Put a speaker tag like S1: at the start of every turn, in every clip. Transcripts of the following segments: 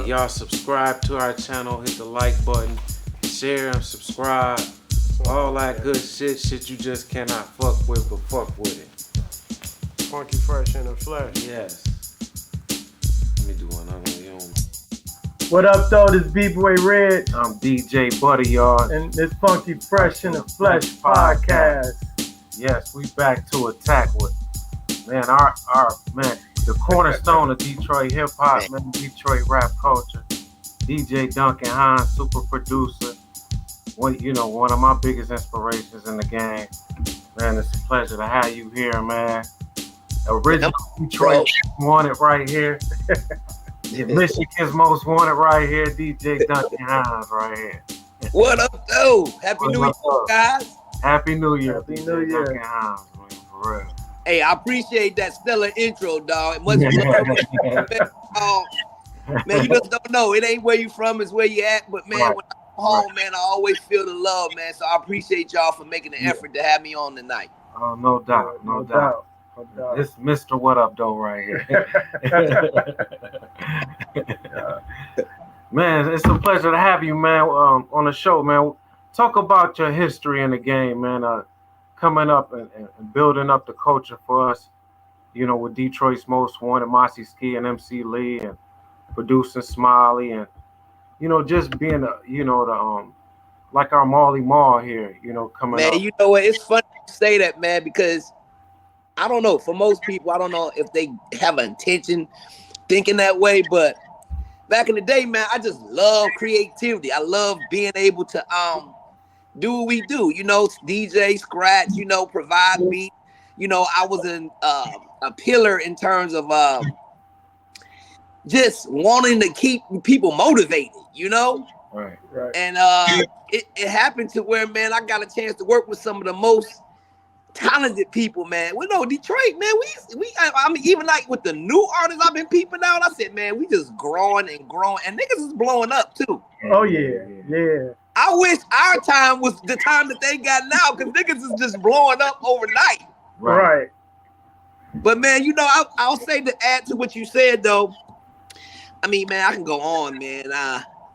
S1: Y'all subscribe to our channel, hit the like button, share and subscribe. All that good shit you just cannot fuck with, but fuck with it.
S2: Funky fresh in the flesh.
S1: Yes. Let me do another one.
S3: What up, though? This B-Boy Red.
S1: I'm DJ Buddy, y'all.
S3: And this Funky Fresh in the Flesh podcast.
S1: Yes, we back to attack with, man, our the cornerstone of Detroit hip hop, man, Detroit rap culture. DJ Duncan Hines, super producer. One of my biggest inspirations in the game. Man, it's a pleasure to have you here, man. Original Detroit wanted right here. Michigan's most wanted right here. DJ Duncan Hines right here.
S4: What up, though? Happy New Year, guys.
S1: Happy New Year.
S3: Happy New Year.
S1: Duncan Hines, man, for real.
S4: Hey, I appreciate that stellar intro, dog. It must be man, you just don't know. It ain't where you from, it's where you at. But man,
S1: Right.
S4: when I'm home, man, I always feel the love, man. So I appreciate y'all for making the effort to have me on tonight.
S1: Oh, no doubt, no doubt. It's Mr. What Up, though, right here. Man, it's a pleasure to have you, man, on the show, man. Talk about your history in the game, man. Coming up and building up the culture for us, with Detroit's Most Wanted, Motsi Ski and MC Lee, and producing Smiley, and just being like our Marley Marl here, coming
S4: Man,
S1: up.
S4: you know what? It's funny to say that, man, because I don't know. For most people, I don't know if they have an intention thinking that way, but back in the day, man, I just love creativity. I love being able to do what we do, DJ, scratch, provide beat. I was a pillar in terms of just wanting to keep people motivated,
S1: Right.
S4: And it happened to where, man, I got a chance to work with some of the most talented people, man. We know Detroit, man. I mean, even like with the new artists I've been peeping out, I said, man, we just growing, and niggas is blowing up too.
S3: Oh yeah.
S4: I wish our time was the time that they got now, because niggas is just blowing up overnight.
S3: Right.
S4: But man, I'll say to add to what you said though. I mean, man, I can go on, man.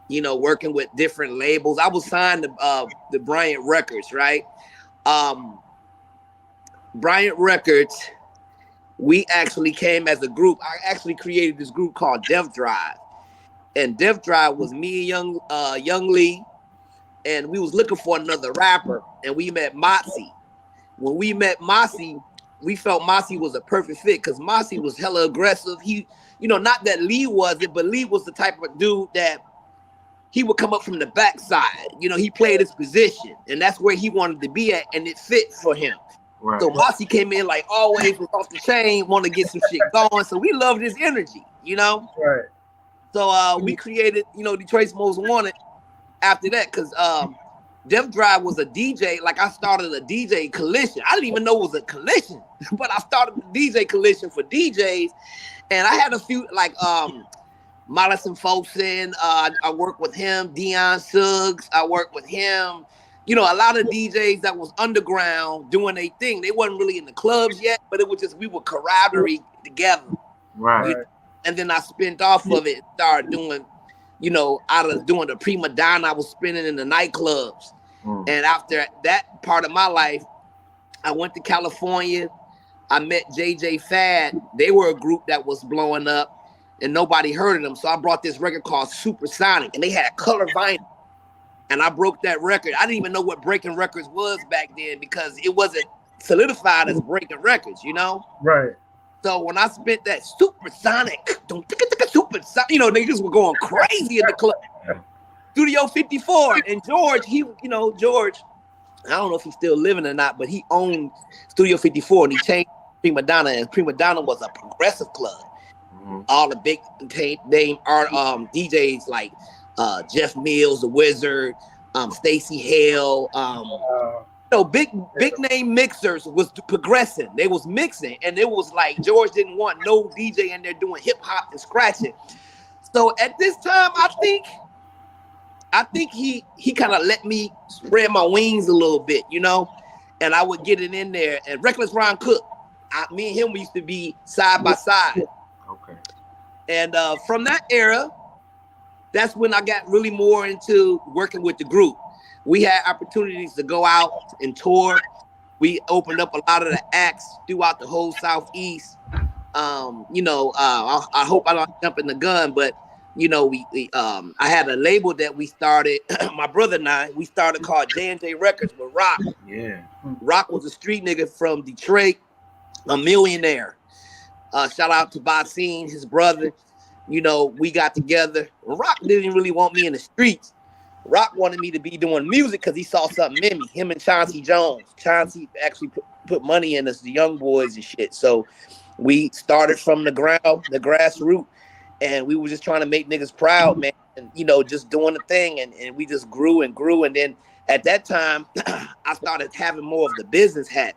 S4: Working with different labels. I was signed to the Bryant Records, right? Bryant Records, we actually came as a group. I actually created this group called Dev Drive. And Dev Drive was me and Young Lee, and we was looking for another rapper, and we met Motsi. When we met Motsi, we felt Motsi was a perfect fit because Motsi was hella aggressive. He, not that Lee wasn't, but Lee was the type of dude that he would come up from the backside. He played his position, and that's where he wanted to be at, and it fit for him.
S1: Right.
S4: So Motsi came in like always, was off the chain, want to get some shit going. So we loved his energy,
S3: Right.
S4: So we created, Detroit's Most Wanted after that, because Dev Drive was a DJ. Like, I started a DJ coalition. I didn't even know it was a coalition, but I started a DJ coalition for DJs, and I had a few like Madison Folkson. I worked with him. Dion Suggs. I worked with him. A lot of DJs that was underground doing their thing. They wasn't really in the clubs yet, but it was just we were camaraderie together.
S1: Right.
S4: And then I spent off of it, started doing, out of doing the prima donna, I was spinning in the nightclubs. And after that part of my life, I went to California. I met JJ Fad. They were a group that was blowing up, and nobody heard of them. So I brought this record called Supersonic, and they had color vinyl. And I broke that record. I didn't even know what breaking records was back then because it wasn't solidified as breaking records,
S3: Right.
S4: So when I spent that Supersonic, Supersonic, niggas were going crazy in the club. Studio 54, and George, George, I don't know if he's still living or not, but he owned Studio 54, and he changed Prima Donna, and Prima Donna was a progressive club. All the big name art DJs like Jeff Mills, the Wizard, Stacey Hale, big name mixers was progressing. They was mixing, and it was like George didn't want no DJ in there doing hip hop and scratching. So at this time, I think he kind of let me spread my wings a little bit, and I would get it in there. And Reckless Ron Cook, me and him, we used to be side by side.
S1: Okay.
S4: And from that era, that's when I got really more into working with the group. We had opportunities to go out and tour. We opened up a lot of the acts throughout the whole Southeast. I hope I don't jump in the gun, but I had a label that we started. My brother and I, we started called J&J Records with Rock.
S1: Yeah.
S4: Rock was a street nigga from Detroit, a millionaire. Shout out to Basine, his brother. We got together. Rock didn't really want me in the streets. Rock wanted me to be doing music because he saw something in me. Him and Chauncey Jones. Chauncey actually put money in us, the young boys and shit. So we started from the ground, the grassroots, and we were just trying to make niggas proud, man. And just doing the thing, and we just grew and grew. And then at that time, I started having more of the business hat.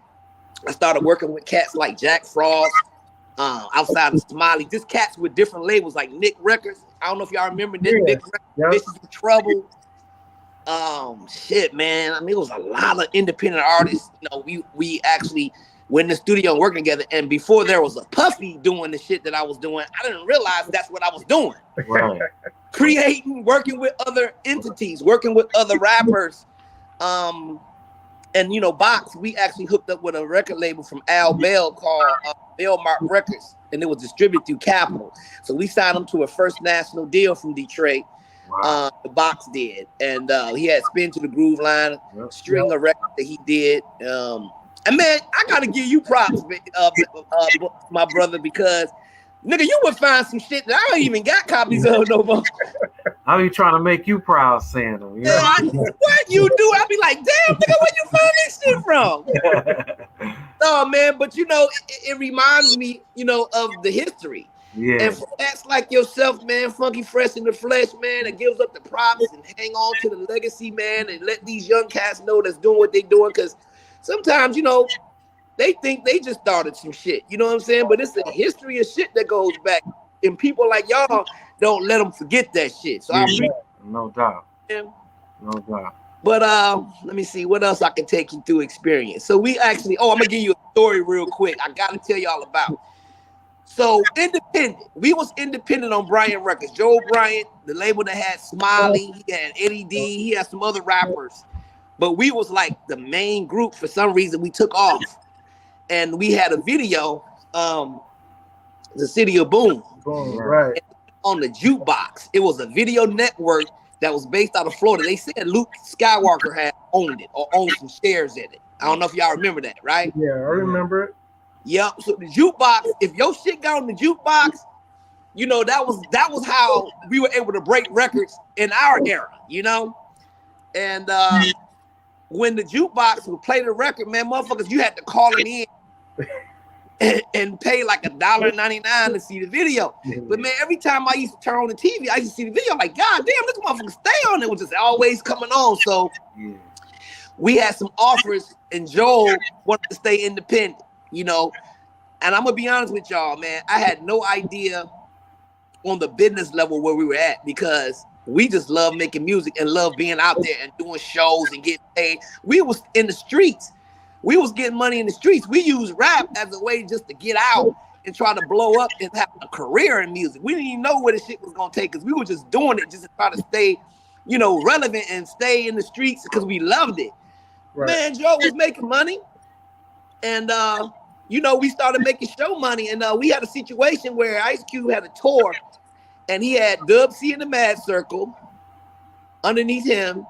S4: I started working with cats like Jack Frost, outside of Smiley, just cats with different labels like Nick Records. I don't know if y'all remember Nick Records, Bitches in Trouble. Shit, man. I mean, it was a lot of independent artists. We actually went in the studio and working together. And before there was a Puffy doing the shit that I was doing, I didn't realize that's what I was doing.
S1: Right.
S4: Creating, working with other entities, working with other rappers. And Box, we actually hooked up with a record label from Al Bell called Bellmark Records, and it was distributed through Capitol. So we signed him to a first national deal from Detroit.
S1: Wow.
S4: The Box did, and he had Spin to the Groove line, string of records that he did. And man, I gotta give you props, my brother, because nigga, you would find some shit that I don't even got copies of no more.
S1: How you trying to make you proud, Santa?
S4: What you do? I'd be like, damn, nigga, where you find this shit from? No, man, but it reminds me, of the history.
S1: Yeah.
S4: And for acts like yourself, man, Funky Fresh in the Flesh, man, that gives up the props and hang on to the legacy, man, and let these young cats know that's doing what they doing. Because sometimes, they think they just started some shit. You know what I'm saying? But it's a history of shit that goes back. And people like y'all don't let them forget that shit. So I appreciate
S1: no doubt.
S4: him.
S1: No doubt.
S4: But let me see what else I can take you through experience. So we actually, I'm gonna give you a story real quick. I gotta tell y'all about. So independent. We was independent on Bryant Records. Joe Bryant, the label that had Smiley, he had Eddie D, he had some other rappers. But we was like the main group. For some reason, we took off. And we had a video, The City of Boom.
S3: Right.
S4: On the jukebox. It was a video network that was based out of Florida. They said Luke Skywalker had owned it or owned some shares in it. I don't know if y'all remember that, right?
S3: Yeah, I remember it.
S4: Yep. So the jukebox, if your shit got on the jukebox, that was how we were able to break records in our era, And when the jukebox would play the record, man, motherfuckers, you had to call it in and pay like $1.99 to see the video. But man, every time I used to turn on the TV, I used to see the video. I'm like, God damn, this motherfucker stay on. It was just always coming on. So we had some offers, and Joel wanted to stay independent, And I'm gonna be honest with y'all, man. I had no idea on the business level where we were at, because we just love making music and love being out there and doing shows and getting paid. We was in the streets. We was getting money in the streets. We used rap as a way just to get out and try to blow up and have a career in music. We didn't even know where the shit was gonna take us. We were just doing it just to try to stay, relevant and stay in the streets because we loved it. Right. Man, Joe was making money, and we started making show money, and we had a situation where Ice Cube had a tour, and he had Dub C in the Mad Circle underneath him.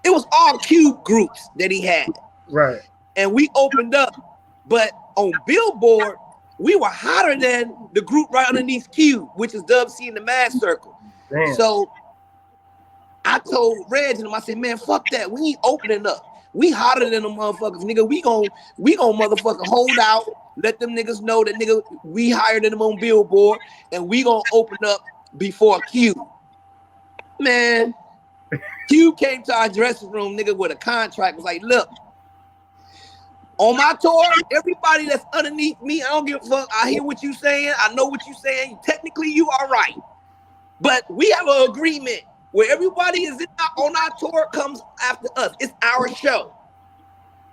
S4: It was all Cube groups that he had. Right. And we opened up, but on Billboard, we were hotter than the group right underneath Cube, which is Dub C in the Mad Circle. Damn. So I told Reg and him, I said, man, fuck that. We ain't opening up. We hotter than them motherfuckers, nigga. We gon' motherfucking hold out. Let them niggas know that, nigga, we higher than them on Billboard, and we gonna open up before Q. Man, Q came to our dressing room, nigga, with a contract. Was like, look, on my tour, everybody that's underneath me, I don't give a fuck. I hear what you saying. I know what you saying. Technically, you are right. But we have an agreement where everybody is on our tour comes after us. It's our show.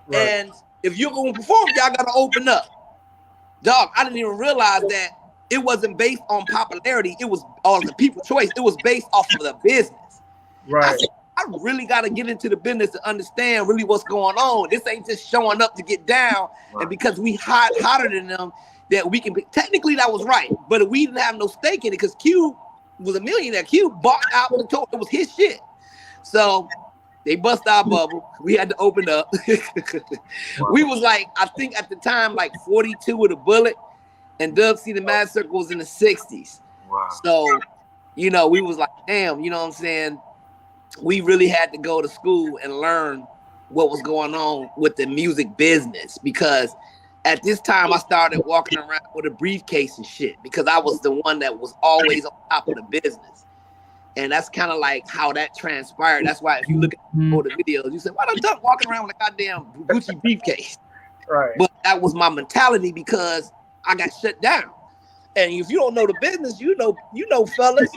S4: Right. And if you're going to perform, y'all got to open up. Dog, I didn't even realize that it wasn't based on popularity. It was all the people choice. It was based off of the business.
S3: Right.
S4: I said, I really got to get into the business to understand really what's going on. This ain't just showing up to get down.
S1: Right.
S4: And because we hotter than them, that we can be, technically that was right. But we didn't have no stake in it because Q was a millionaire. Q bought out the tour. It was his shit. So they bust our bubble. We had to open up. We was like, I think at the time, like 42 with a bullet. And Dub C the Mad Circle was in the 60s.
S1: Wow.
S4: So, you know, we was like, damn, you know what I'm saying? We really had to go to school and learn what was going on with the music business, because at this time I started walking around with a briefcase and shit because I was the one that was always on top of the business. And that's kind of like how that transpired. That's why if you look at the videos, you say, why don't Duck walking around with a goddamn Gucci briefcase?
S3: Right.
S4: But that was my mentality because I got shut down. And if you don't know the business, you know, fellas,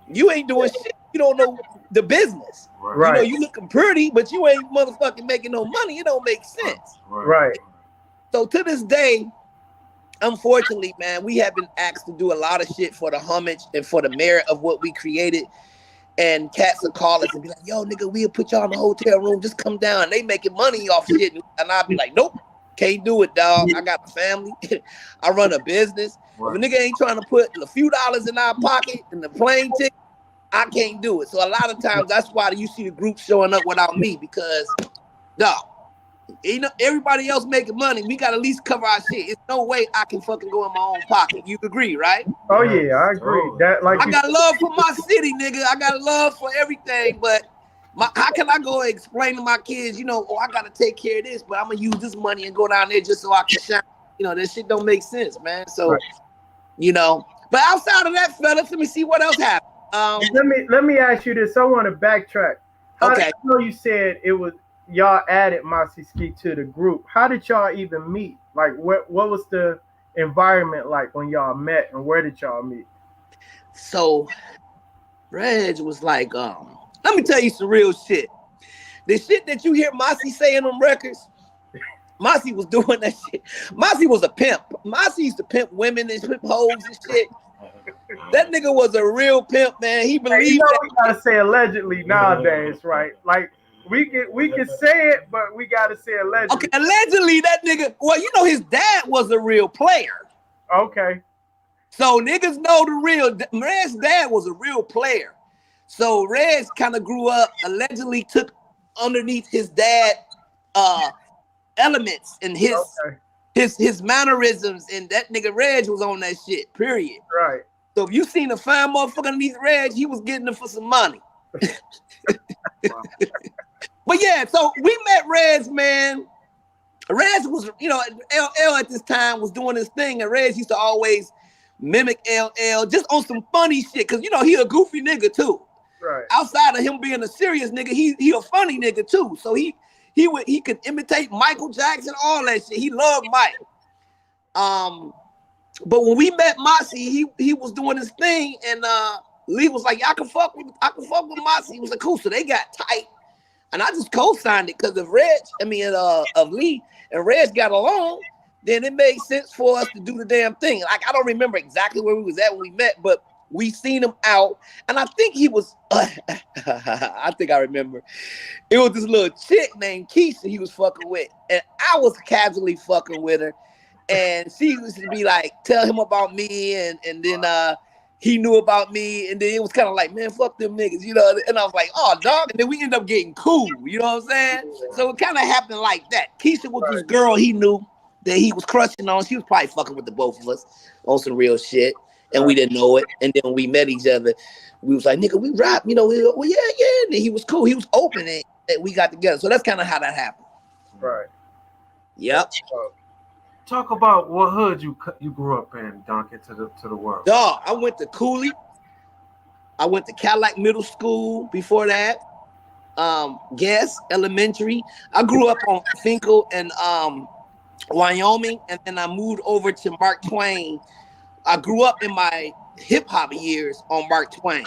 S4: you ain't doing shit. You don't know the business.
S3: Right.
S4: You know, you looking pretty, but you ain't motherfucking making no money. It don't make sense.
S3: Right.
S4: So to this day, unfortunately, man, we have been asked to do a lot of shit for the homage and for the merit of what we created. And cats will call us and be like, yo, nigga, we'll put y'all in the hotel room. Just come down. They making money off shit. And I'll be like, nope, can't do it, dog. I got a family. I run a business. If a nigga ain't trying to put a few dollars in our pocket and the plane ticket, I can't do it. So a lot of times that's why you see the group showing up without me, because, dog, you know, everybody else making money. We got to at least cover our shit. It's no way I can fucking go in my own pocket. You agree, right?
S3: Oh yeah, I agree. That like
S4: I got love for my city, nigga. I got love for everything, but how can I go explain to my kids, you know, oh, I got to take care of this, but I'm going to use this money and go down there just so I can shine. You know, that shit don't make sense, man. So,
S3: right.
S4: You know, but outside of that, fellas, let me see what else happened.
S3: Let me ask you this. I want to backtrack.
S4: Okay.
S3: I know you said it was y'all added Motsi Ski to the group. How did y'all even meet? Like, what was the environment like when y'all met, and where did y'all meet?
S4: So, Reg was like, let me tell you some real shit. The shit that you hear Motsi say in them records, Motsi was doing that shit. Motsi was a pimp. Motsi used to pimp women and pimp hoes and shit. That nigga was a real pimp, man. He believed
S3: you know,
S4: that.
S3: We gotta say allegedly nowadays, right? Like we can say it, but we gotta say allegedly.
S4: Okay, allegedly that nigga. Well, you know his dad was a real player.
S3: Okay.
S4: So niggas know the real. Red's dad was a real player. So Reg kind of grew up, allegedly took underneath his dad elements and his mannerisms, and that nigga Reg was on that shit, period.
S3: Right.
S4: So if you seen a fine motherfucker underneath Reg, he was getting it for some money. But yeah, so we met Reg, man. Reg was, you know, LL at this time was doing his thing, and Reg used to always mimic LL just on some funny shit, because, you know, he a goofy nigga too.
S3: Right.
S4: Outside of him being a serious nigga, he a funny nigga too. So he could imitate Michael Jackson, all that shit. He loved Mike. But when we met Motsi, he was doing his thing, and Lee was like, I can fuck with Motsi. He was like, cool. So they got tight, and I just co-signed it because of Lee and Reg got along, then it made sense for us to do the damn thing. Like, I don't remember exactly where we was at when we met, but we seen him out, and I think he was. I think I remember. It was this little chick named Keisha he was fucking with, and I was casually fucking with her, and she used to be like, tell him about me, and then he knew about me, and then it was kind of like, man, fuck them niggas, you know. And I was like, oh, dog, and then we ended up getting cool, you know what I'm saying? So it kind of happened like that. Keisha was this girl he knew that he was crushing on. She was probably fucking with the both of us on some real shit. And we didn't know it. And then when we met each other, we was like, nigga, we rap, you know. Well, yeah. And then he was cool. He was open, and we got together. So that's kind of how that happened.
S3: Right.
S4: Yep.
S1: Talk about what hood you grew up in, Duncan, to the world.
S4: Dog, I went to Cooley. I went to Cadillac Middle School before that. Guess Elementary. I grew up on Finkel and Wyoming, and then I moved over to Mark Twain. I grew up in my hip hop years on Mark Twain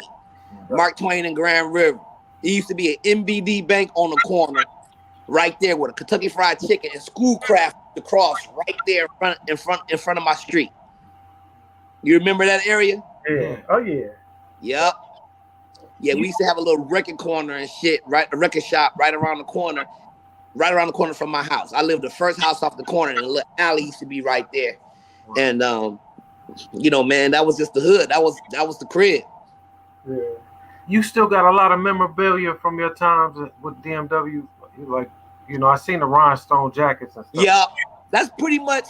S4: and Grand River. There used to be an MBD bank on the corner, right there with a Kentucky Fried Chicken and Schoolcraft across right there in front of my street. You remember that area?
S3: Yeah. Oh yeah.
S4: Yep. Yeah, we used to have a little record corner and shit, right? A record shop right around the corner from my house. I lived the first house off the corner, and a little alley used to be right there. And you know, man, that was just the hood. That was the crib.
S3: Yeah.
S1: You still got a lot of memorabilia from your times with DMW. Like, you know, I seen the rhinestone jackets and stuff.
S4: Yeah, that's pretty much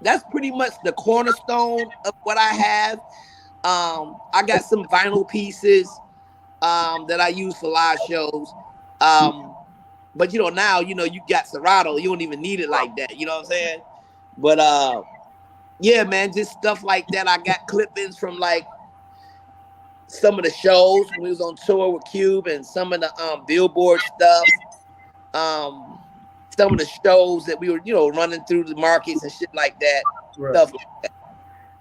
S4: the cornerstone of what I have. I got some vinyl pieces that I use for live shows. But you know, now, you know, you got Serato, you don't even need it like that. You know what I'm saying? But yeah, man, just stuff like that. I got clippings from like some of the shows when we was on tour with Cube, and some of the Billboard stuff. Some of the shows that we were, you know, running through the markets and shit like that.
S3: Right.
S4: Stuff like that.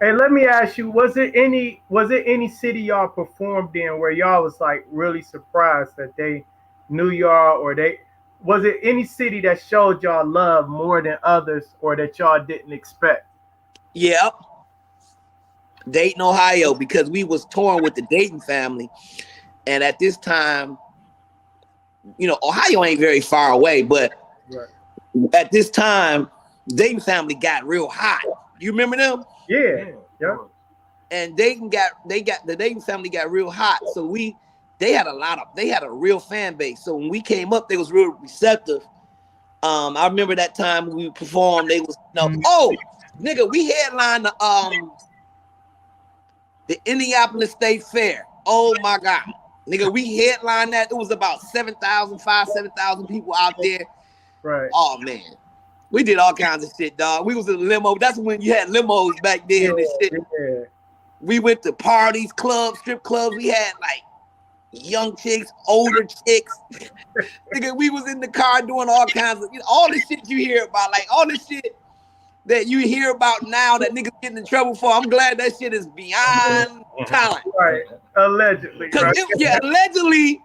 S3: Hey, let me ask you, was it any city y'all performed in where y'all was like really surprised that they knew y'all, or was it any city that showed y'all love more than others, or that y'all didn't expect?
S4: Yep. Dayton, Ohio, because we was touring with the Dayton family. And at this time, you know, Ohio ain't very far away, but at this time, Dayton family got real hot. You remember them?
S3: Yeah. Yeah.
S4: And the Dayton family got real hot. So they had a real fan base. So when we came up, they was real receptive. I remember that time when we performed, they was, you know, oh, nigga, we headlined the Indianapolis State Fair. Oh my God. Nigga, we headlined that. It was about 7,000 people out there.
S3: Right.
S4: Oh man. We did all kinds of shit, dog. We was in a limo. That's when you had limos back then and shit.
S3: Yeah.
S4: We went to parties, clubs, strip clubs. We had like young chicks, older chicks. Nigga, we was in the car doing all kinds of, you know, all the shit you hear about, like all the shit that you hear about now that niggas getting in trouble for. I'm glad that shit is beyond talent.
S3: Right. Allegedly.
S4: Because
S3: right?
S4: allegedly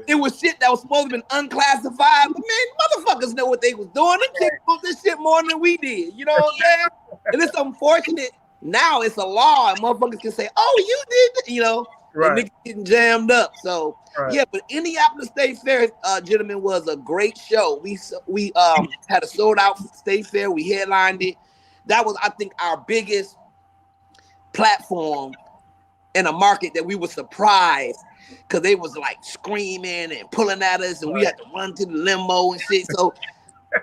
S4: it was shit that was supposed to be unclassified. But man, motherfuckers know what they was doing. Them chicks know this shit more than we did. You know what I'm saying? And it's unfortunate. Now it's a law and motherfuckers can say, oh, you did that, you know.
S3: Right.
S4: And niggas getting jammed up. So yeah, but Indianapolis State Fair, gentlemen, was a great show. We had a sold out State Fair. We headlined it. That was, I think, our biggest platform in a market that we were surprised because they was like screaming and pulling at us, and we had to run to the limo and shit. So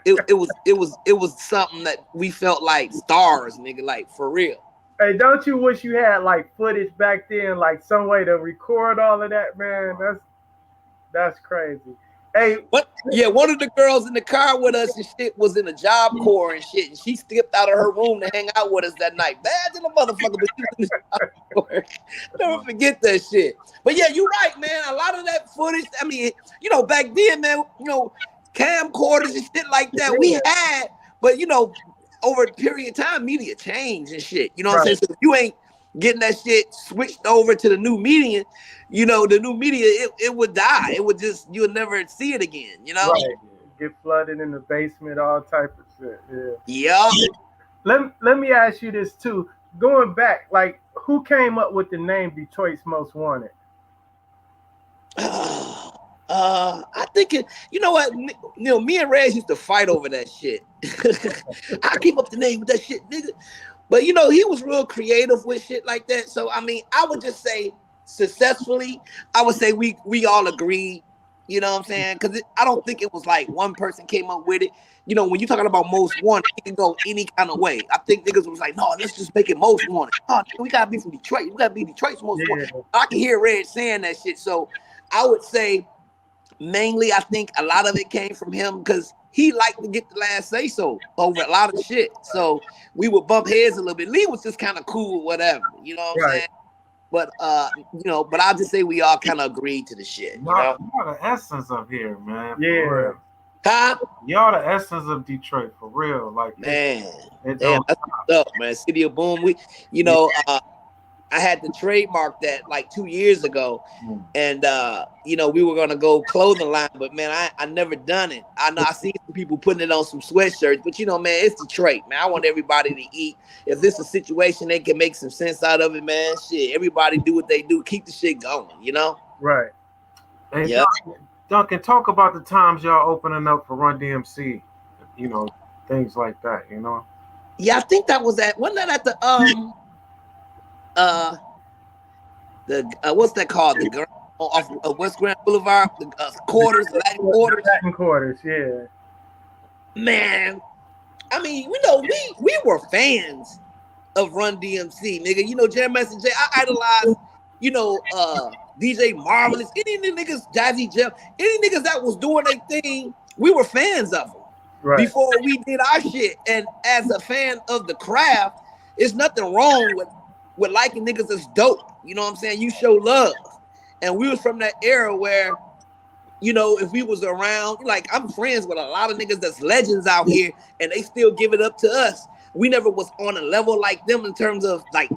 S4: it was something that we felt like stars, nigga, like for real.
S3: Hey, don't you wish you had like footage back then, like some way to record all of that, man? That's crazy. Hey,
S4: what? Yeah, one of the girls in the car with us and shit was in a Job Corps and shit, and she stepped out of her room to hang out with us that night. Bad to the motherfucker, but she was in the Job Corps. Never forget that shit. But yeah, you're right, man. A lot of that footage, I mean, you know, back then, man, you know, camcorders and shit like that we had, but you know, over a period of time, media changed and shit. You know what I'm saying? So if you ain't getting that shit switched over to the new media, you know, the new media, it would die. It would just, you'll never see it again, you know?
S3: Right. Get flooded in the basement, all type of shit.
S4: Yeah.
S3: Let me ask you this too. Going back, like, who came up with the name Detroit's Most Wanted?
S4: I think you know what, you know, me and Rez used to fight over that shit. I keep up the name with that shit, nigga. But you know, he was real creative with shit like that. So I mean, I would just say successfully, I would say we all agreed. You know what I'm saying? Because I don't think it was like one person came up with it. You know, when you're talking about most wanted, it can go any kind of way. I think niggas was like, no, let's just make it most wanted. Oh, we gotta be from Detroit. We gotta be Detroit's most wanted. I can hear Red saying that shit. So I would say mainly, I think a lot of it came from him because he liked to get the last say so over a lot of shit. So we would bump heads a little bit. Lee was just kind of cool, whatever. You know what I'm saying? But you know, but I'll just say we all kind of agreed to the shit. You know?
S1: Y'all the essence of here, man.
S3: Yeah.
S4: Huh?
S1: Y'all the essence of Detroit, for real. Like,
S4: man, damn, that's what's up, man. City of Boom. We, you know, I had to trademark that like 2 years ago, and you know, we were gonna go clothing line, but man, I never done it. I know I seen some people putting it on some sweatshirts, but you know, man, it's Detroit, man. I want everybody to eat. If this is a situation they can make some sense out of it, man, shit, everybody do what they do, keep the shit going, you know?
S3: Right.
S1: And yep. Duncan, talk about the times y'all opening up for Run DMC, you know, things like that, you know?
S4: Yeah, I think that was wasn't that at the what's that called? The off of West Grand Boulevard, the quarters, Latin quarters.
S3: Latin quarters, yeah.
S4: Man, I mean, you know, we were fans of Run DMC, nigga. You know, Jam Master Jay, I idolized, you know, DJ Marvelous, any of the niggas, Jazzy Jeff, any niggas that was doing their thing, we were fans of them. Right. Before we did our shit. And as a fan of the craft, it's nothing wrong with liking niggas that's dope. You know what I'm saying? You show love. And we was from that era where, you know, if we was around, like I'm friends with a lot of niggas that's legends out here and they still give it up to us. We never was on a level like them in terms of like,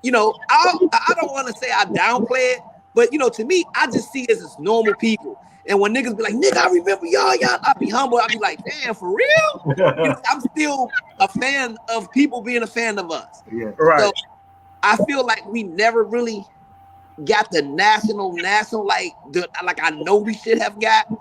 S4: you know, I don't want to say I downplay it, but you know, to me, I just see it as normal people. And when niggas be like, nigga, I remember y'all, I be humble. I be like, damn, for real? You know, I'm still a fan of people being a fan of us.
S1: Yeah,
S3: right.
S4: So I feel like we never really got the national, like I know we should have got,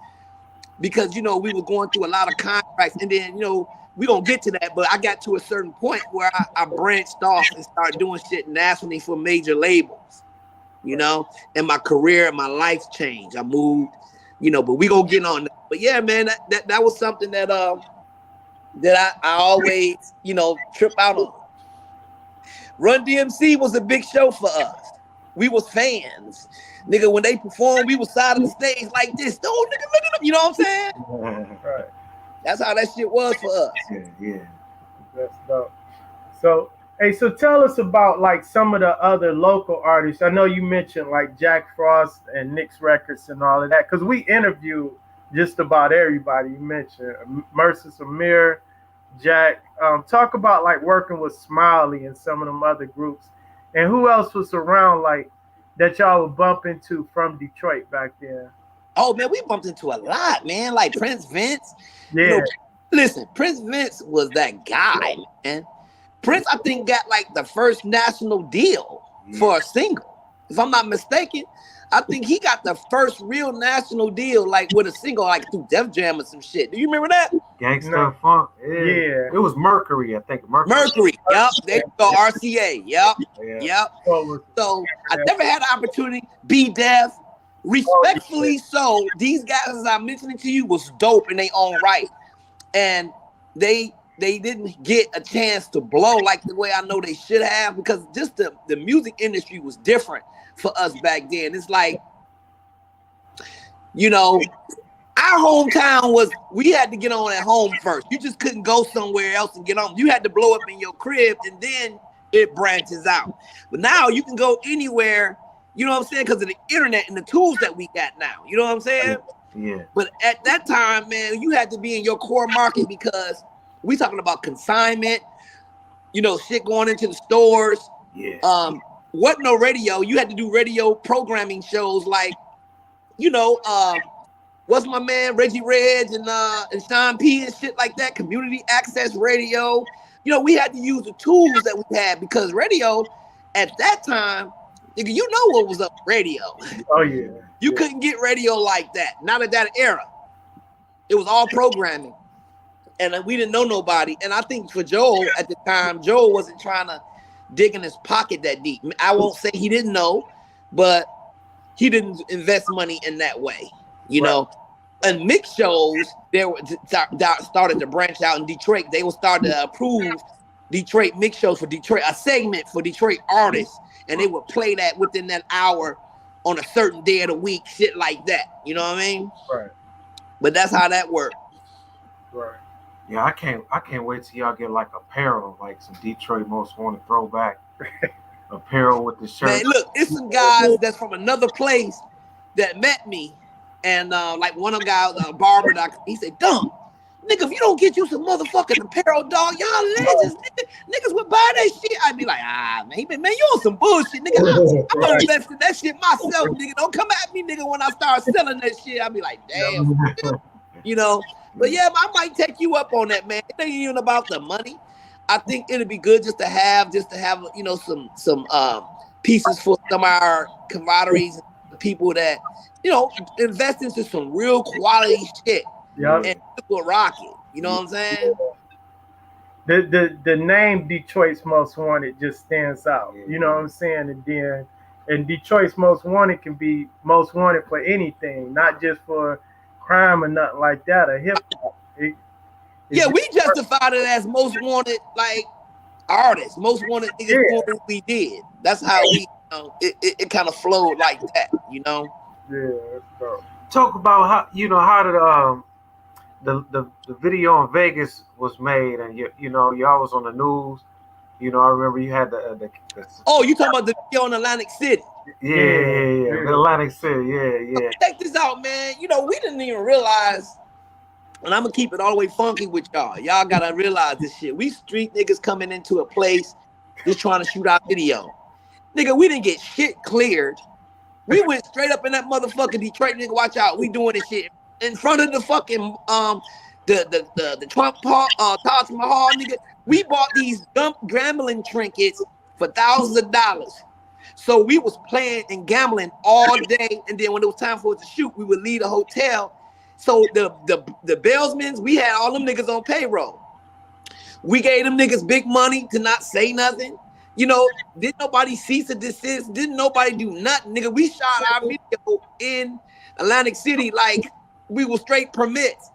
S4: because, you know, we were going through a lot of contracts. And then, you know, we gonna get to that, but I got to a certain point where I branched off and started doing shit nationally for major labels, you know, and my career and my life changed. I moved. You know, but we gonna get on that. But yeah, man, that was something that I always, you know, trip out on. Run DMC was a big show for us. We was fans. Nigga, when they performed, we was side of the stage like this. Oh, nigga, look at them. You know what I'm saying?
S3: Right.
S4: That's how that shit was for us.
S1: Yeah.
S3: That's dope. So, hey, so tell us about like some of the other local artists. I know you mentioned like Jack Frost and Nick's Records and all of that, because we interviewed just about everybody you mentioned. Mercer Samir, Jack. Talk about like working with Smiley and some of them other groups. And who else was around like that y'all would bump into from Detroit back then?
S4: Oh, man, we bumped into a lot, man. Like Prince Vince.
S3: Yeah.
S4: You know, listen, Prince Vince was that guy, man. Prince, I think, got like the first national deal for a single. If I'm not mistaken, I think he got the first real national deal, like with a single, like through Def Jam or some shit. Do you remember that?
S1: Gangsta Funk. Yeah. It was Mercury, I think. Mercury.
S4: Yep. There you go. RCA. Yep. So I never had the opportunity. Be Def. Respectfully so, these guys, as I'm mentioning to you, was dope in their own right. And they didn't get a chance to blow like the way I know they should have, because just the music industry was different for us back then. It's like, you know, our hometown we had to get on at home first. You just couldn't go somewhere else and get on. You had to blow up in your crib and then it branches out. But now you can go anywhere, you know what I'm saying, because of the internet and the tools that we got now. You know what I'm saying?
S1: Yeah.
S4: But at that time, man, you had to be in your core market, because we talking about consignment, you know, shit going into the stores.
S1: Yeah.
S4: Wasn't no radio. You had to do radio programming shows like, you know, what's my man Reggie Reg and Sean P and shit like that. Community access radio. You know, we had to use the tools that we had, because radio at that time, nigga, you know what was up radio.
S3: Oh yeah.
S4: You couldn't get radio like that. Not at that era. It was all programming. And we didn't know nobody. And I think for Joel at the time, Joel wasn't trying to dig in his pocket that deep. I won't say he didn't know, but he didn't invest money in that way, you know. And mix shows, they were started to branch out in Detroit. They were starting to approve Detroit mix shows for Detroit, a segment for Detroit artists. And they would play that within that hour on a certain day of the week, shit like that. You know what I mean?
S3: Right.
S4: But that's how that worked.
S3: Right.
S1: Yeah, I can't wait till y'all get like apparel, like some Detroit Most Wanted throwback apparel with the shirt.
S4: Man, look, it's some guys that's from another place that met me, and like one of them guys, barber, he said, "Dump, Nigga, if you don't get you some motherfucking apparel, dog, y'all legends, niggas would buy that shit. I'd be like, man, you on some bullshit, nigga. I'm gonna invest in that shit myself, nigga. Don't come at me, nigga, when I start selling that shit. I'd be like, damn, you know. But yeah, I might take you up on that, man. It ain't even about the money. I think it'd be good just to have, you know, some pieces for some of our camaraderies, people that, you know, invest into some real quality shit.
S3: Yep.
S4: And people rock it. You know what I'm saying?
S3: The name Detroit's Most Wanted just stands out. You know what I'm saying? And Detroit's Most Wanted can be most wanted for anything, not just for crime or nothing like that, or hip hop.
S4: Yeah, we justified it as most wanted, like artists, most wanted niggas doing what we did. That's how we, you know, it kind of flowed like that, you know.
S3: Yeah, that's dope.
S1: Talk about how did the video in Vegas was made, and you know y'all was on the news. You know, I remember you had the
S4: oh, you talking about the video in Atlantic City?
S1: Yeah. Atlantic City, yeah.
S4: Check this out, man. You know, we didn't even realize, and I'm gonna keep it all the way funky with y'all. Y'all gotta realize this shit. We street niggas coming into a place just trying to shoot our video. Nigga, we didn't get shit cleared. We went straight up in that motherfucking Detroit, nigga. Watch out, we doing this shit in front of the fucking the Trump Taj Mahal, nigga. We bought these gambling trinkets for thousands of dollars. So we was playing and gambling all day, and then when it was time for us to shoot, we would leave the hotel. So the bellsmen, we had all them niggas on payroll. We gave them niggas big money to not say nothing. You know, didn't nobody cease or desist. Didn't nobody do nothing, nigga. We shot our video in Atlantic City like we were straight permits.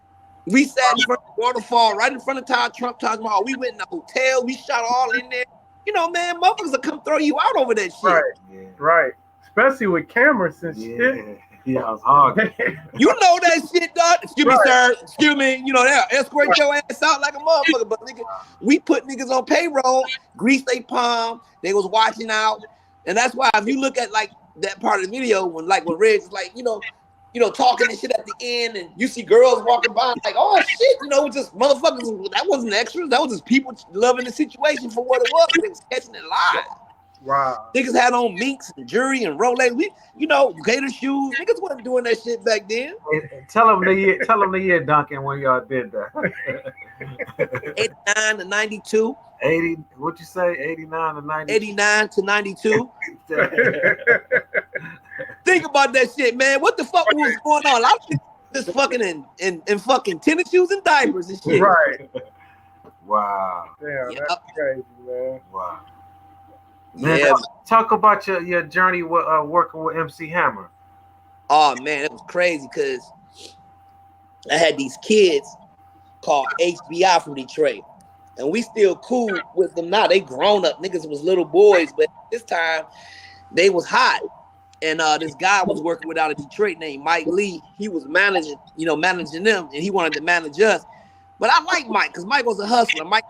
S4: We sat in front of the waterfall, right in front of Trump Taj Mahal. We went in the hotel. We shot all in there. You know, man, motherfuckers will come throw you out over that shit.
S3: Right. Especially with cameras and shit.
S1: Yeah, it's hard.
S4: You know that shit, dog. Excuse me, sir. Excuse me. You know, they'll escort your ass out like a motherfucker. But nigga, we put niggas on payroll, grease they palm. They was watching out. And that's why if you look at like that part of the video when Reg was like, you know, talking and shit at the end, and you see girls walking by like, oh shit, you know, just motherfuckers. That wasn't extras. That was just people loving the situation for what it was. They was catching it live.
S3: Wow.
S4: Niggas had on minks and jury and Rolex. We, you know, gator shoes. Niggas wasn't doing that shit back then.
S1: Tell them the year, Duncan, when y'all did that.
S4: 89 to 92.
S1: 80. What you say? 89 to 92.
S4: 89 to 92. Think about that shit, man. What the fuck was going on? I was just fucking in fucking tennis shoes and diapers and shit.
S3: Right.
S1: Wow.
S3: Damn, that's crazy, man.
S1: Wow. Man,
S4: Yeah.
S1: talk about your journey with working with MC Hammer.
S4: Oh man, it was crazy because I had these kids called HBI from Detroit, and we still cool with them now. They grown up niggas was little boys, but this time they was hot. And this guy was working with out of Detroit named Mike Lee. He was managing them, and he wanted to manage us. But I like Mike because Mike was a hustler. Mike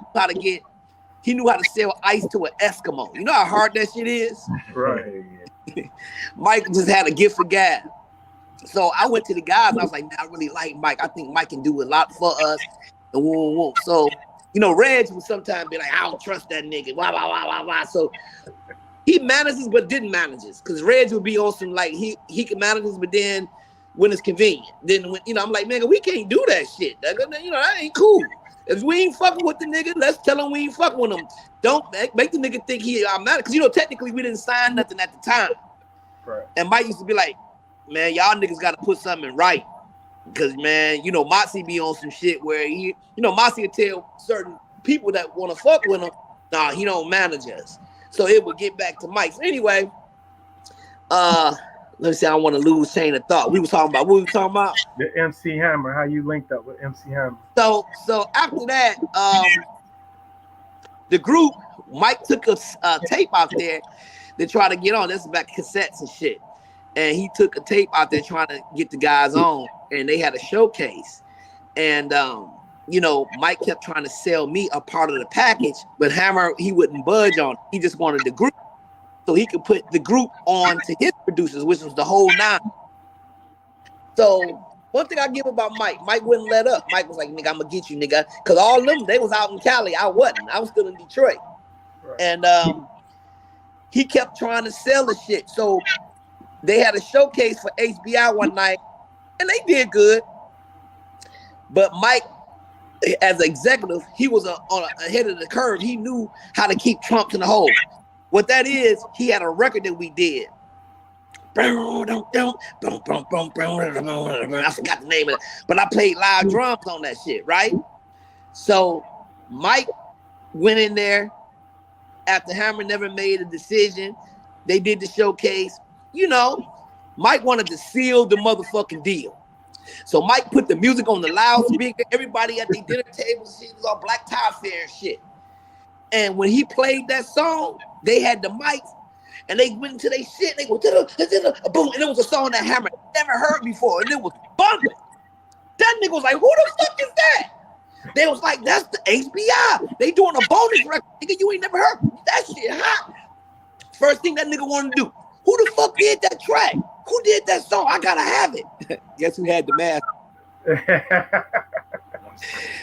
S4: he knew how to sell ice to an Eskimo. You know how hard that shit is?
S3: Right.
S4: Mike just had a gift for gab. So I went to the guys and I was like, man, I really like Mike. I think Mike can do a lot for us. And woo. So, you know, Reg would sometimes be like, I don't trust that nigga. Blah, blah, blah, blah, blah. So he manages but didn't manages. Because Reg would be on some like he can manage us, but then when it's convenient. Then when, you know, I'm like, man, we can't do that shit. You know, that ain't cool. If we ain't fucking with the nigga, let's tell him we ain't fucking with him. Don't make the nigga think I'm not, because you know technically we didn't sign nothing at the time.
S3: Right.
S4: And Mike used to be like, man, y'all niggas got to put something right, because man, you know Motsi be on some shit where Motsi would tell certain people that want to fuck with him, nah, he don't manage us. So it would get back to Mike. So anyway, let me see. I don't want to lose chain of thought. What we talking about?
S3: The MC Hammer. How you linked up with MC Hammer?
S4: So after that, the group, Mike took a tape out there to try to get on. This is back cassettes and shit. And he took a tape out there trying to get the guys on, and they had a showcase. And you know, Mike kept trying to sell me a part of the package, but Hammer, he wouldn't budge on it. He just wanted the group, so he could put the group on to his producers, which was the whole nine. So One thing I give about Mike wouldn't let up. Mike was like, nigga, I'm gonna get you, nigga. Cause all of them, they was out in Cali. I wasn't. I was still in Detroit.
S3: Right.
S4: And he kept trying to sell the shit. So they had a showcase for HBI one night, and they did good. But Mike, as an executive, he was ahead of the curve. He knew how to keep Trump in the hole. What that is, he had a record that we did. I forgot the name of it, but I played live drums on that shit, right? So Mike went in there after Hammer never made a decision. They did the showcase. You know, Mike wanted to seal the motherfucking deal. So Mike put the music on the loudspeaker. Everybody at the dinner table, shit was all black tie fair and shit. And when he played that song, they had the mics and they went into their shit. They go boom, and it was a song that Hammer never heard before, and it was bumping. That nigga was like, "Who the fuck is that?" They was like, "That's the HBI. They doing a bonus record, nigga. You ain't never heard that shit hot." First thing that nigga wanted to do, who the fuck did that track? Who did that song? I gotta have it. Guess who had the mask?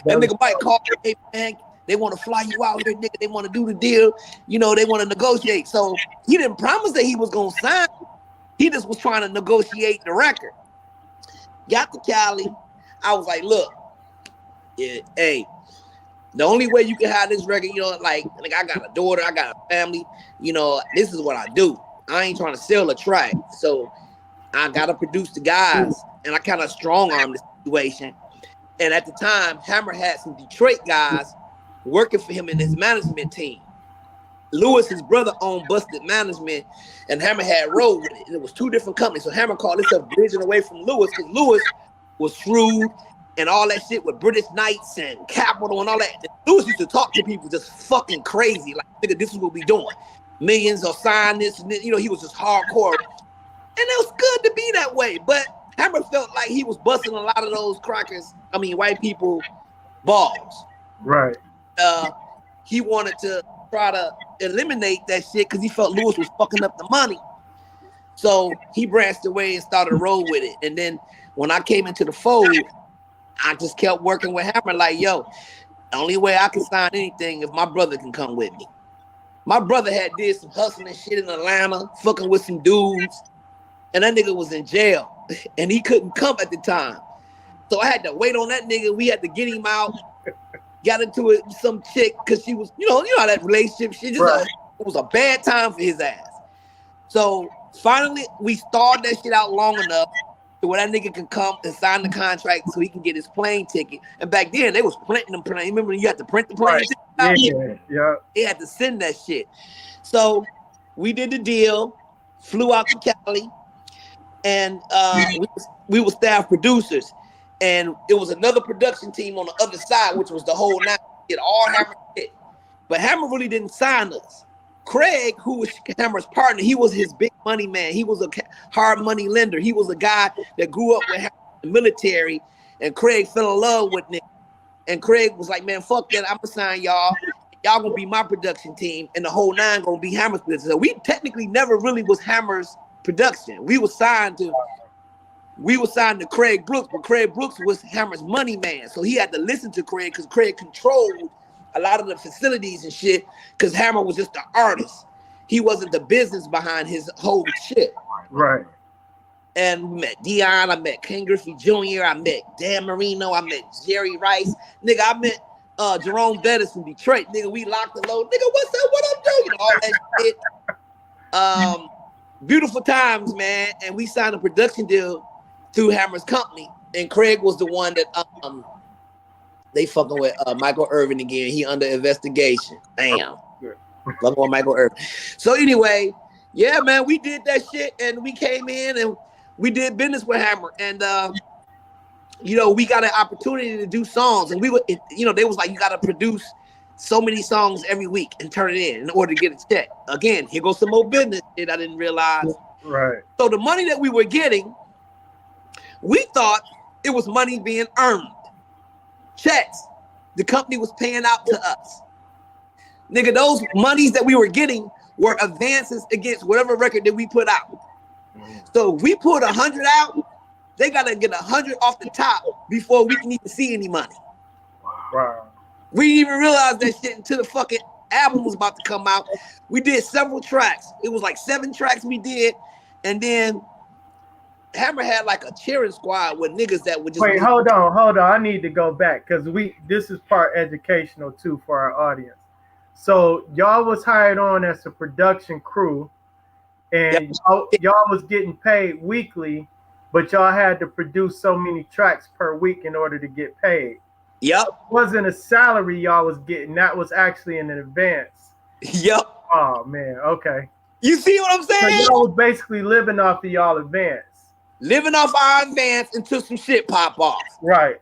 S4: That nigga Mike called me, "Hey man, they want to fly you out here, nigga. They want to do the deal. You know, they want to negotiate." So he didn't promise that he was gonna sign. He just was trying to negotiate the record. Got to Cali. I was like, "Look, yeah, hey, the only way you can have this record, you know, like I got a daughter, I got a family. You know, this is what I do. I ain't trying to sell a track, so I gotta produce the guys, and I kind of strong arm the situation." And at the time, Hammer had some Detroit guys working for him in his management team. Lewis, his brother, owned Busted Management, and Hammer had rolled with it. And it was two different companies. So Hammer called himself bridging away from Lewis, because Lewis was shrewd and all that shit with British Knights and Capital and all that. And Lewis used to talk to people just fucking crazy. Like, nigga, this is what we doing. Millions or sign this, and this. You know, he was just hardcore. And it was good to be that way. But Hammer felt like he was busting a lot of those white people balls.
S3: Right.
S4: He wanted to try to eliminate that shit because he felt Lewis was fucking up the money. So he branched away and started to roll with it. And then when I came into the fold, I just kept working with Hammer like, yo, the only way I can sign anything if my brother can come with me. My brother had did some hustling shit in Atlanta, fucking with some dudes, and that nigga was in jail, and he couldn't come at the time. So I had to wait on that nigga. We had to get him out. Got into it with some chick because she was, you know how that relationship shit just
S3: Right.
S4: It was a bad time for his ass. So finally, we stalled that shit out long enough to where that nigga can come and sign the contract so he can get his plane ticket. And back then, they was printing them. Remember when you had to print the plane
S3: Right.
S4: ticket out?
S3: Yeah.
S4: They had to send that shit. So we did the deal, flew out to Cali, and we were staff producers. And it was another production team on the other side, which was the whole nine. It all Hammer shit. But Hammer really didn't sign us. Craig, who was Hammer's partner, he was his big money man. He was a hard money lender. He was a guy that grew up with Hammer in the military. And Craig fell in love with Nick. And Craig was like, "Man, fuck that. I'm going to sign y'all. Y'all going to be my production team. And the whole nine going to be Hammer's production." So we technically never really was Hammer's production. We were signed to Craig Brooks, but Craig Brooks was Hammer's money man. So he had to listen to Craig because Craig controlled a lot of the facilities and shit because Hammer was just the artist. He wasn't the business behind his whole shit.
S3: Right.
S4: And we met Dion, I met Ken Griffey Jr., I met Dan Marino, I met Jerry Rice. Nigga, I met Jerome Bettis from Detroit. Nigga, we locked the load. Nigga, what's up? What I'm doing? All that shit. Beautiful times, man. And we signed a production deal through Hammer's company, and Craig was the one that they fucking with Michael Irvin again. He under investigation. Damn. Fucking with Michael Irvin. So anyway, yeah, man, we did that shit, and we came in and we did business with Hammer, and we got an opportunity to do songs, and we were, they was like, you got to produce so many songs every week and turn it in order to get a check. Again, here goes some more business shit I didn't realize.
S3: Right.
S4: So the money that we were getting, we thought it was money being earned. Checks. The company was paying out to us. Nigga, those monies that we were getting were advances against whatever record that we put out. So we put 100 out, they gotta get 100 off the top before we can even see any money.
S3: Wow.
S4: We didn't even realize that shit until the fucking album was about to come out. We did several tracks. It was like 7 tracks we did, and then Hammer had like a cheering squad with niggas that would just
S3: wait. Hold on. I need to go back because this is part educational too for our audience. So y'all was hired on as a production crew, and y'all was getting paid weekly, but y'all had to produce so many tracks per week in order to get paid.
S4: Yep.
S3: It wasn't a salary y'all was getting. That was actually in advance.
S4: Yep.
S3: Oh man. Okay.
S4: You see what I'm saying?
S3: So y'all was basically living off of y'all advance.
S4: Living off our advance until some shit pop off.
S3: Right.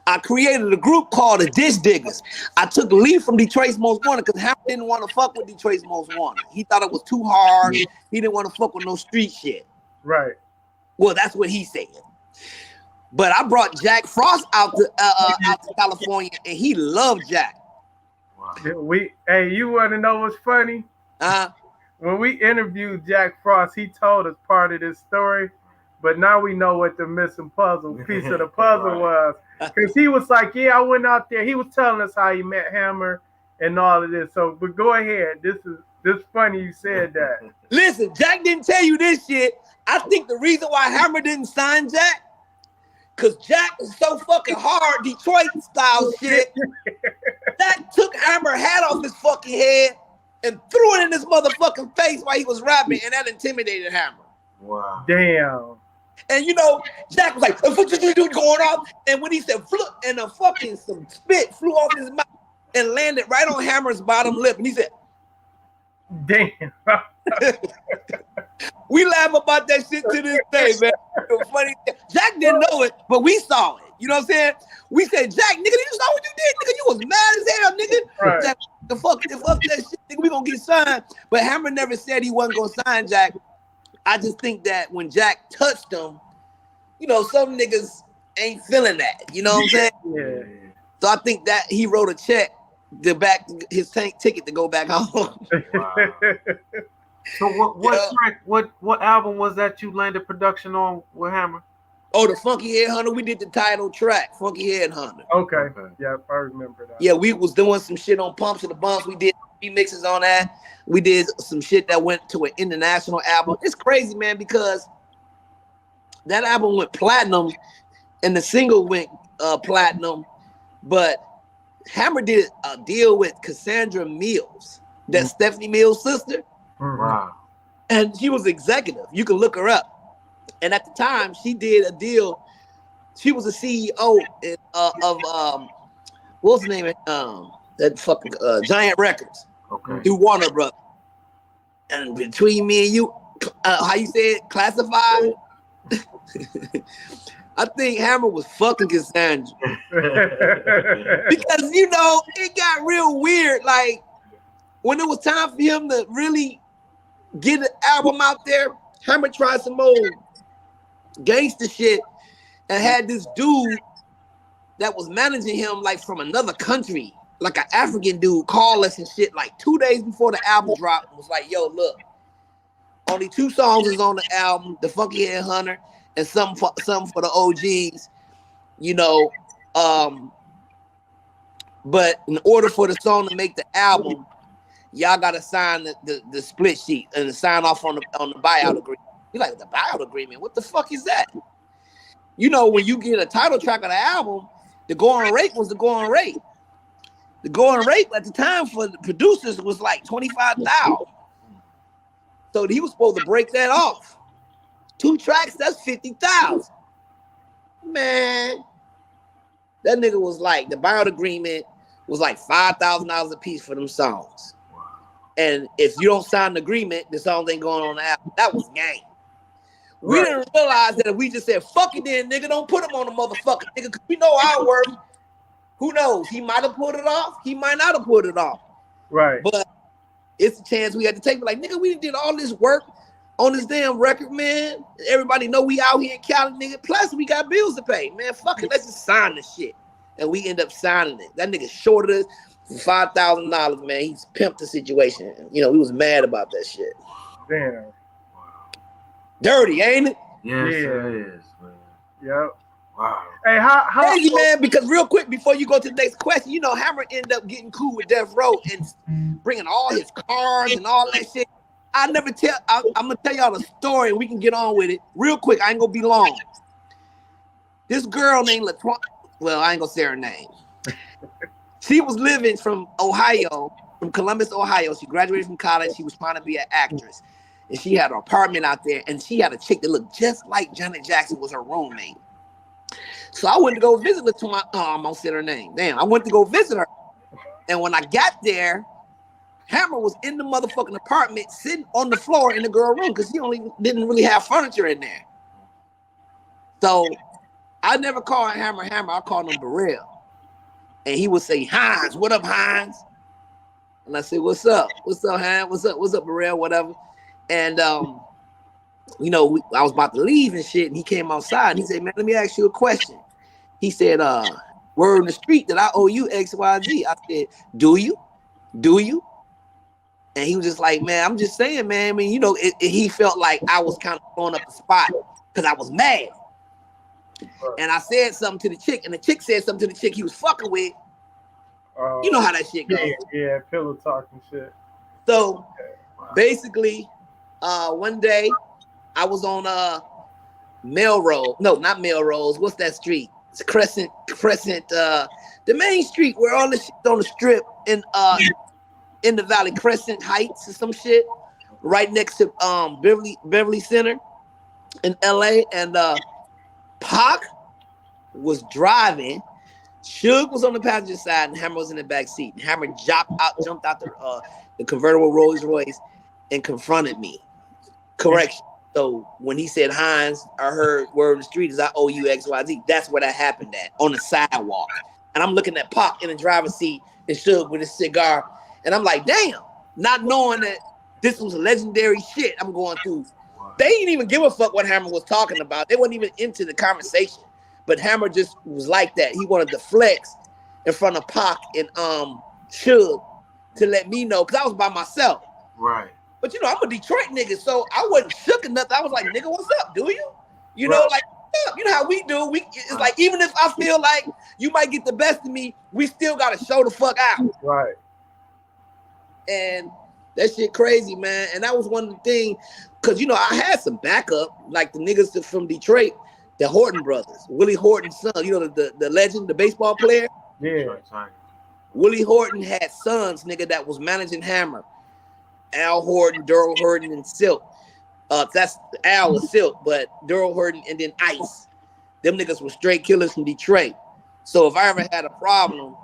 S4: I created a group called the Disc Diggers. I took a lead from Detroit's Most Wanted because Hammer didn't want to fuck with Detroit's Most Wanted. He thought it was too hard. He didn't want to fuck with no street shit.
S3: Right.
S4: Well, that's what he said. But I brought Jack Frost out to California, and he loved Jack.
S1: Wow.
S3: Hey, you want to know what's funny? When we interviewed Jack Frost, he told us part of this story, but now we know what the missing piece of the puzzle was. Because he was like, yeah, I went out there. He was telling us how he met Hammer and all of this. So, but go ahead. This funny you said that.
S4: Listen, Jack didn't tell you this shit. I think the reason why Hammer didn't sign Jack, because Jack was so fucking hard, Detroit style shit. Jack took Hammer hat off his fucking head and threw it in his motherfucking face while he was rapping, and that intimidated Hammer.
S1: Wow.
S3: Damn.
S4: And you know, Jack was like, what you doing going off? And when he said flip, and some spit flew off his mouth and landed right on Hammer's bottom lip. And he said,
S3: damn.
S4: We laugh about that shit to this day, man. It was funny. Jack didn't know it, but we saw it. You know what I'm saying? We said, Jack, nigga, you saw what you did, nigga. You was mad as hell, nigga.
S3: Right.
S4: Jack, the fuck that shit, nigga. We gonna get signed. But Hammer never said he wasn't gonna sign Jack. I just think that when Jack touched him, you know, some niggas ain't feeling that. You know what I'm saying?
S3: Yeah.
S4: So I think that he wrote a check to back his tank ticket to go back home.
S1: Wow. So what album was that you landed production on with Hammer?
S4: Oh, the Funky Headhunter. We did the title track, Funky Headhunter.
S3: Okay. Yeah, I remember that.
S4: Yeah, we was doing some shit on Pumps and the Bumps. We did remixes on that. We did some shit that went to an international album. It's crazy, man, because that album went platinum and the single went platinum. But Hammer did a deal with Cassandra Mills, that Stephanie Mills' sister.
S1: Wow.
S4: And she was executive. You can look her up. And at the time, she did a deal. She was a CEO of what's the name of that fucking Giant Records.
S1: Okay.
S4: Through Warner Brothers. And between me and you, how you say it, classified? I think Hammer was fucking Cassandra. Because, you know, it got real weird. Like, when it was time for him to really get an album out there, Hammer tried some old gangster shit and had this dude that was managing him, like, from another country, like an African dude, call us and shit, like 2 days before the album dropped, was like, yo, look, only 2 songs is on the album, The Funky Headhunter, and some for the OGs, you know. But in order for the song to make the album, y'all gotta sign the split sheet and sign off on the buyout agreement. You're like, the buyout agreement? What the fuck is that? You know, when you get a title track of the album, the going rate was the going rate. The going rate at the time for the producers was like $25,000. So he was supposed to break that off. 2 tracks, that's $50,000. Man, that nigga was like, the buyout agreement was like $5,000 a piece for them songs. And if you don't sign the agreement, the songs ain't going on the album. That was game. We didn't realize that if we just said, fuck it then, nigga, don't put him on the motherfucker, nigga, because we know our work. Who knows? He might have put it off. He might not have put it off.
S3: Right.
S4: But it's a chance we had to take. But like, nigga, we did all this work on this damn record, man. Everybody know we out here in Cali, nigga. Plus, we got bills to pay, man. Fuck it. Let's just sign this shit. And we end up signing it. That nigga shorted us for $5,000, man. He's pimped the situation. You know, we was mad about that shit.
S3: Damn.
S4: Dirty, ain't it?
S1: Yes, it is, man.
S3: Yep.
S1: Wow.
S3: Hey, how
S4: Crazy, man, because real quick before you go to the next question, you know, Hammer ended up getting cool with Death Row and bringing all his cars and all that shit. I'm gonna tell y'all the story and we can get on with it real quick. I ain't gonna be long. This girl named LaToya, well, I ain't gonna say her name. She was living from Ohio, from Columbus, Ohio. She graduated from college. She was trying to be an actress, and she had an apartment out there. And she had a chick that looked just like Janet Jackson was her roommate. So I went to go visit LaToya. Oh, I'm gonna say her name. Damn, I went to go visit her. And when I got there, Hammer was in the motherfucking apartment, sitting on the floor in the girl room because he didn't really have furniture in there. So I never called Hammer. I called him Burrell. And he would say, Hines, what up, Hines? And I said, what's up? What's up, Hines? What's up, Burrell? Whatever. And you know, I was about to leave and shit, and he came outside and he said, man, let me ask you a question. He said, word in the street that I owe you XYZ. I said, do you? And he was just like, man, I'm just saying, man. I mean, you know, he felt like I was kind of throwing up the spot because I was mad. And I said something to the chick, and the chick said something to the chick he was fucking with. You know how that shit goes.
S3: Yeah, pillow talking shit.
S4: So basically, one day I was on Melrose. No, not Melrose. What's that street? It's Crescent, the main street where all the shit on the strip in the valley, Crescent Heights or some shit, right next to Beverly Center in LA. And Pac was driving. Suge was on the passenger side and Hammer was in the back seat. And Hammer jumped out the convertible Rolls Royce and confronted me. Correction. So when he said, Hines, I heard word in the street is I owe you XYZ. That's where that happened at, on the sidewalk. And I'm looking at Pac in the driver's seat and Suge with his cigar. And I'm like, damn, not knowing that this was legendary shit I'm going through. They didn't even give a fuck what Hammer was talking about. They weren't even into the conversation. But Hammer just was like that. He wanted to flex in front of Pac and Suge to let me know, because I was by myself.
S1: Right.
S4: But, you know, I'm a Detroit nigga, so I wasn't shook or nothing. I was like, nigga, what's up? Do you? You know, like, you know how we do. It's like, even if I feel like you might get the best of me, we still got to show the fuck out.
S3: Right.
S4: And that shit crazy, man. And that was one of the things, because, you know, I had some backup, like the niggas from Detroit, the Horton brothers, Willie Horton's son, you know, the legend, the baseball player.
S3: Yeah.
S4: Willie Horton had sons, nigga, that was managing Hammer. Al Horton, Durrell Horton, and Silk. That's Al was Silk, but Durrell Horton and then Ice. Them niggas were straight killers from Detroit. So if I ever had a problem,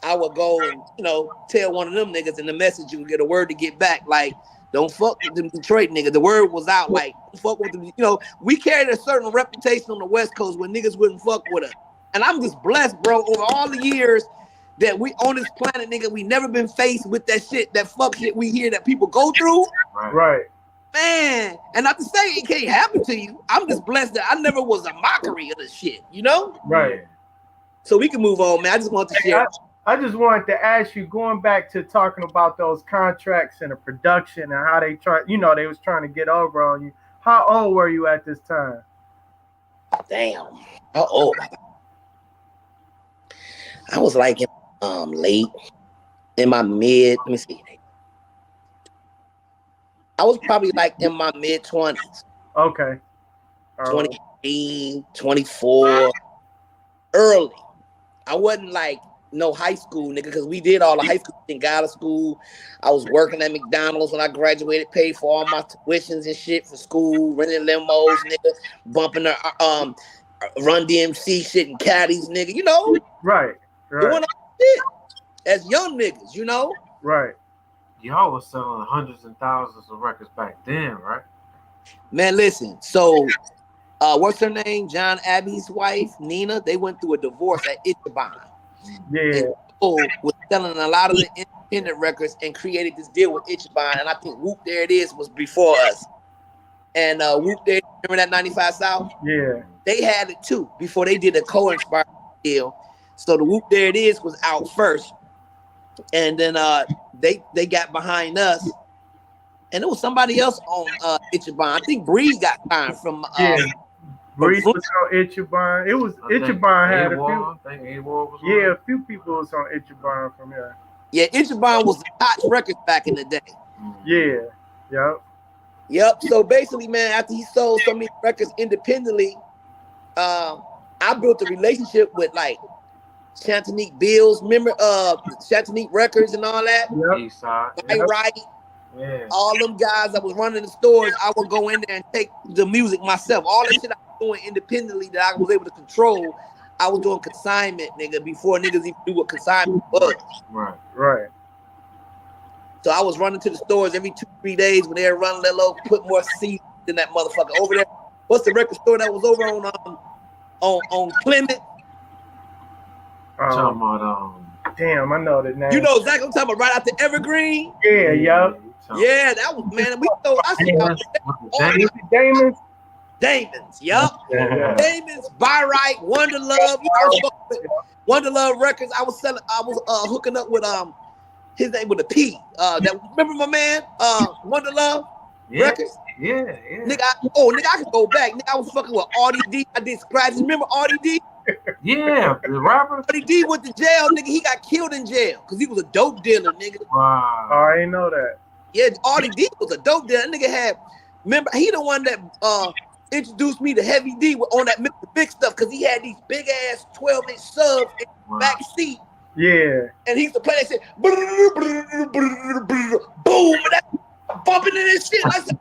S4: I would go and, you know, tell one of them niggas in the message, you would get a word to get back, like, don't fuck with them Detroit niggas. The word was out, like, don't fuck with them. You know, we carried a certain reputation on the West Coast where niggas wouldn't fuck with us. And I'm just blessed, bro, over all the years that we on this planet, nigga, we never been faced with that shit, that fuck shit we hear that people go through.
S3: Right.
S4: Man, and not to say it can't happen to you. I'm just blessed that I never was a mockery of the shit, you know?
S3: Right.
S4: So we can move on, man. I just want to share.
S3: I just wanted to ask you, going back to talking about those contracts and the production and how they they was trying to get over on you. How old were you at this time?
S4: Damn. How old? I was like late in my mid. Let me see. I was probably like in my mid 20s.
S3: Okay.
S4: 23, 24. Early. I wasn't like no high school nigga, because we did all the high school thing, got out of school. I was working at McDonald's when I graduated, paid for all my tuitions and shit for school, renting limos, nigga, bumping the Run DMC shit and caddies, nigga, you know?
S3: Right.
S4: Doing all shit as young niggas, you know?
S3: Right.
S1: Y'all was selling hundreds and thousands of records back then, right?
S4: Man, listen, so what's her name? John Abbey's wife, Nina, they went through a divorce at Ichiban.
S3: Yeah.
S4: And Cole was selling a lot of the independent records and created this deal with Ichiban. And I think Whoop There It Is was before us. And Whoop There, remember that 95 South?
S3: Yeah.
S4: They had it too before they did a co-inspired deal. So the Whoop There It Is was out first. And then they got behind us. And it was somebody else on Ichiban. I think Breed got signed from
S3: Breeze was on Ichiban. It was Ichiban had a few.
S1: I think AWOL was on.
S3: Yeah, a few people was on Ichiban from here.
S4: Yeah, Ichiban was the hot record back in the day.
S3: Yeah, yep.
S4: Yep. So basically, man, after he sold so many records independently, I built a relationship with like Chantanique Bills, remember Chantanique Records and all that?
S3: Yep.
S1: East Side.
S4: Right.
S1: Yeah.
S4: All them guys that was running the stores, I would go in there and take the music myself. All that shit I was doing independently that I was able to control, I was doing consignment, nigga, before niggas even knew what consignment was.
S3: Right.
S4: So I was running to the stores every 2-3 days when they were running that low, put more seeds in that motherfucker over there. What's the record store that was over on Clement?
S1: Talking about
S3: damn, I know the name.
S4: You know exactly what I'm talking about, right after Evergreen?
S3: Yeah, yep.
S4: Yeah, that was, man, we thought I see Damon's, yup.
S3: Yeah.
S4: Damon's, Buy Right, Wonder Love. You know, Wonder Love Records. I was hooking up with his name with a P. That remember my man, Wonder Love Records?
S1: Yeah.
S4: Nigga, I could go back. Nigga, I was fucking with RDD. I did scratches. Remember RDD?
S1: Yeah, the rapper.
S4: RDD went to jail, nigga. He got killed in jail because he was a dope dealer, nigga.
S1: Wow.
S3: Oh, I didn't know that.
S4: Yeah, RDD was a dope dealer. That nigga had, remember, he the one that introduced me to Heavy D on that Mr. Big stuff because he had these big ass 12-inch subs in the back seat.
S3: Yeah.
S4: And he used to play that shit. Boom, and that bumping in his shit. I said,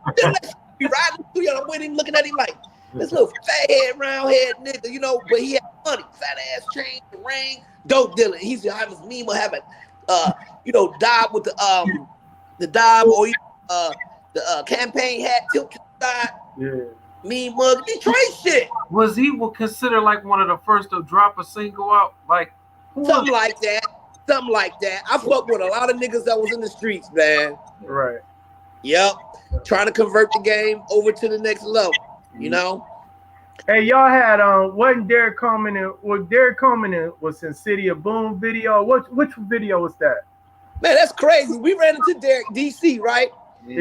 S4: be riding through y'all. I'm with him looking at him like this little fat head, round head nigga, you know, but he had money, fat ass chain, ring, dope dealer. He used to have his meme or have a dive with the dive or the campaign hat tilt to the side.
S3: Yeah.
S4: Mean mug, Detroit shit.
S1: Was he considered like one of the first to drop a single out? Like
S4: something like that. I fucked with a lot of niggas that was in the streets, man.
S3: Right.
S4: Yep. Trying to convert the game over to the next level, you know?
S3: Hey, y'all had wasn't Derek Coleman was in City of Boom video? Which video was that?
S4: Man, that's crazy. We ran into Derek DC, right?
S3: Yeah.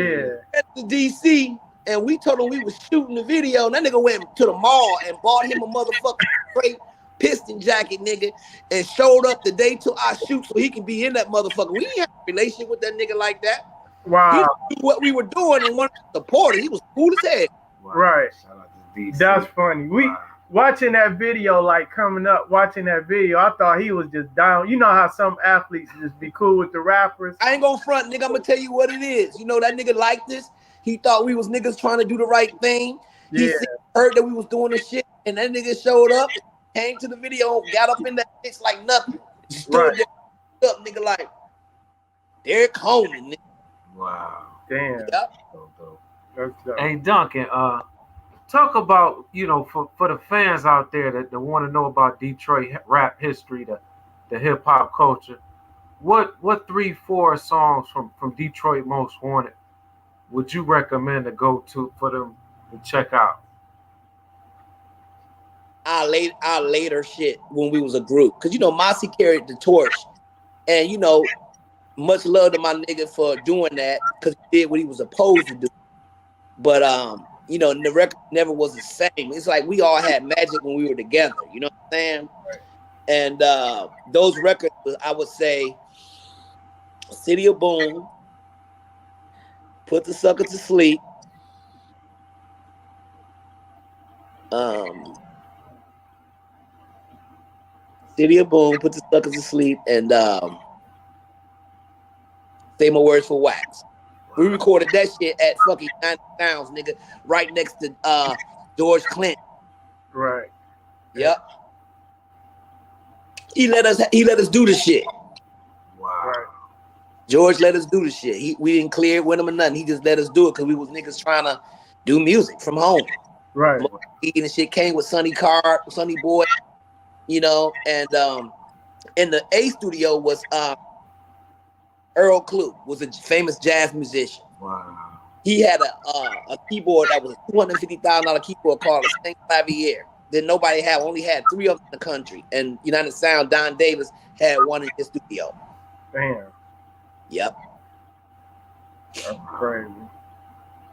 S4: Ran into DC and we told him we was shooting the video, and that nigga went to the mall and bought him a motherfucking straight piston jacket, nigga, and showed up the day to our shoot so he can be in that motherfucker. We didn't have a relationship with that nigga like that.
S3: Wow.
S4: He knew what we were doing and wanted to support it. He was cool as hell.
S1: Wow.
S3: Right.
S1: Shout out to DC.
S3: That's funny. We watching that video, like coming up, watching that video, I thought he was just down. You know how some athletes just be cool with the rappers.
S4: I ain't gonna front, nigga. I'm gonna tell you what it is. You know that nigga liked this. He thought we was niggas trying to do the right thing. He heard that we was doing this shit, and that nigga showed up, came to the video, got up in that bitch like nothing. Stood there, up, nigga, like Derek Coleman, nigga.
S1: Wow.
S3: Damn.
S4: Yep.
S3: That's dope.
S1: Hey Duncan, talk about, you know, for the fans out there that want to know about Detroit rap history, the hip hop culture. What 3-4 songs from Detroit Most Wanted would you recommend to go to for them to check out?
S4: Our later shit when we was a group, cause you know Motsi carried the torch, and you know, much love to my nigga for doing that, cause he did what he was supposed to do. But you know, the record never was the same. It's like we all had magic when we were together. You know what I'm saying? And those records, I would say, City of Boom, Put the Sucker to Sleep, City of Boom, Put the Sucker to Sleep, and Say My Words for Wax. We recorded that shit at fucking 90 Sounds, nigga, right next to George Clinton.
S3: Right.
S4: Yep. He let us do the shit.
S1: Wow.
S3: Right.
S4: George let us do the shit. We didn't clear it with him or nothing. He just let us do it because we was niggas trying to do music from home.
S3: Right.
S4: And shit came with Sonny Boy, you know, and in the A studio was Earl Klugh, was a famous jazz musician.
S1: Wow.
S4: He had a keyboard that was a $250,000 keyboard called a St. Clavier that nobody had, only had 3 of them in the country. And United Sound, Don Davis had one in his studio.
S3: Damn.
S4: Yep.
S3: That's crazy.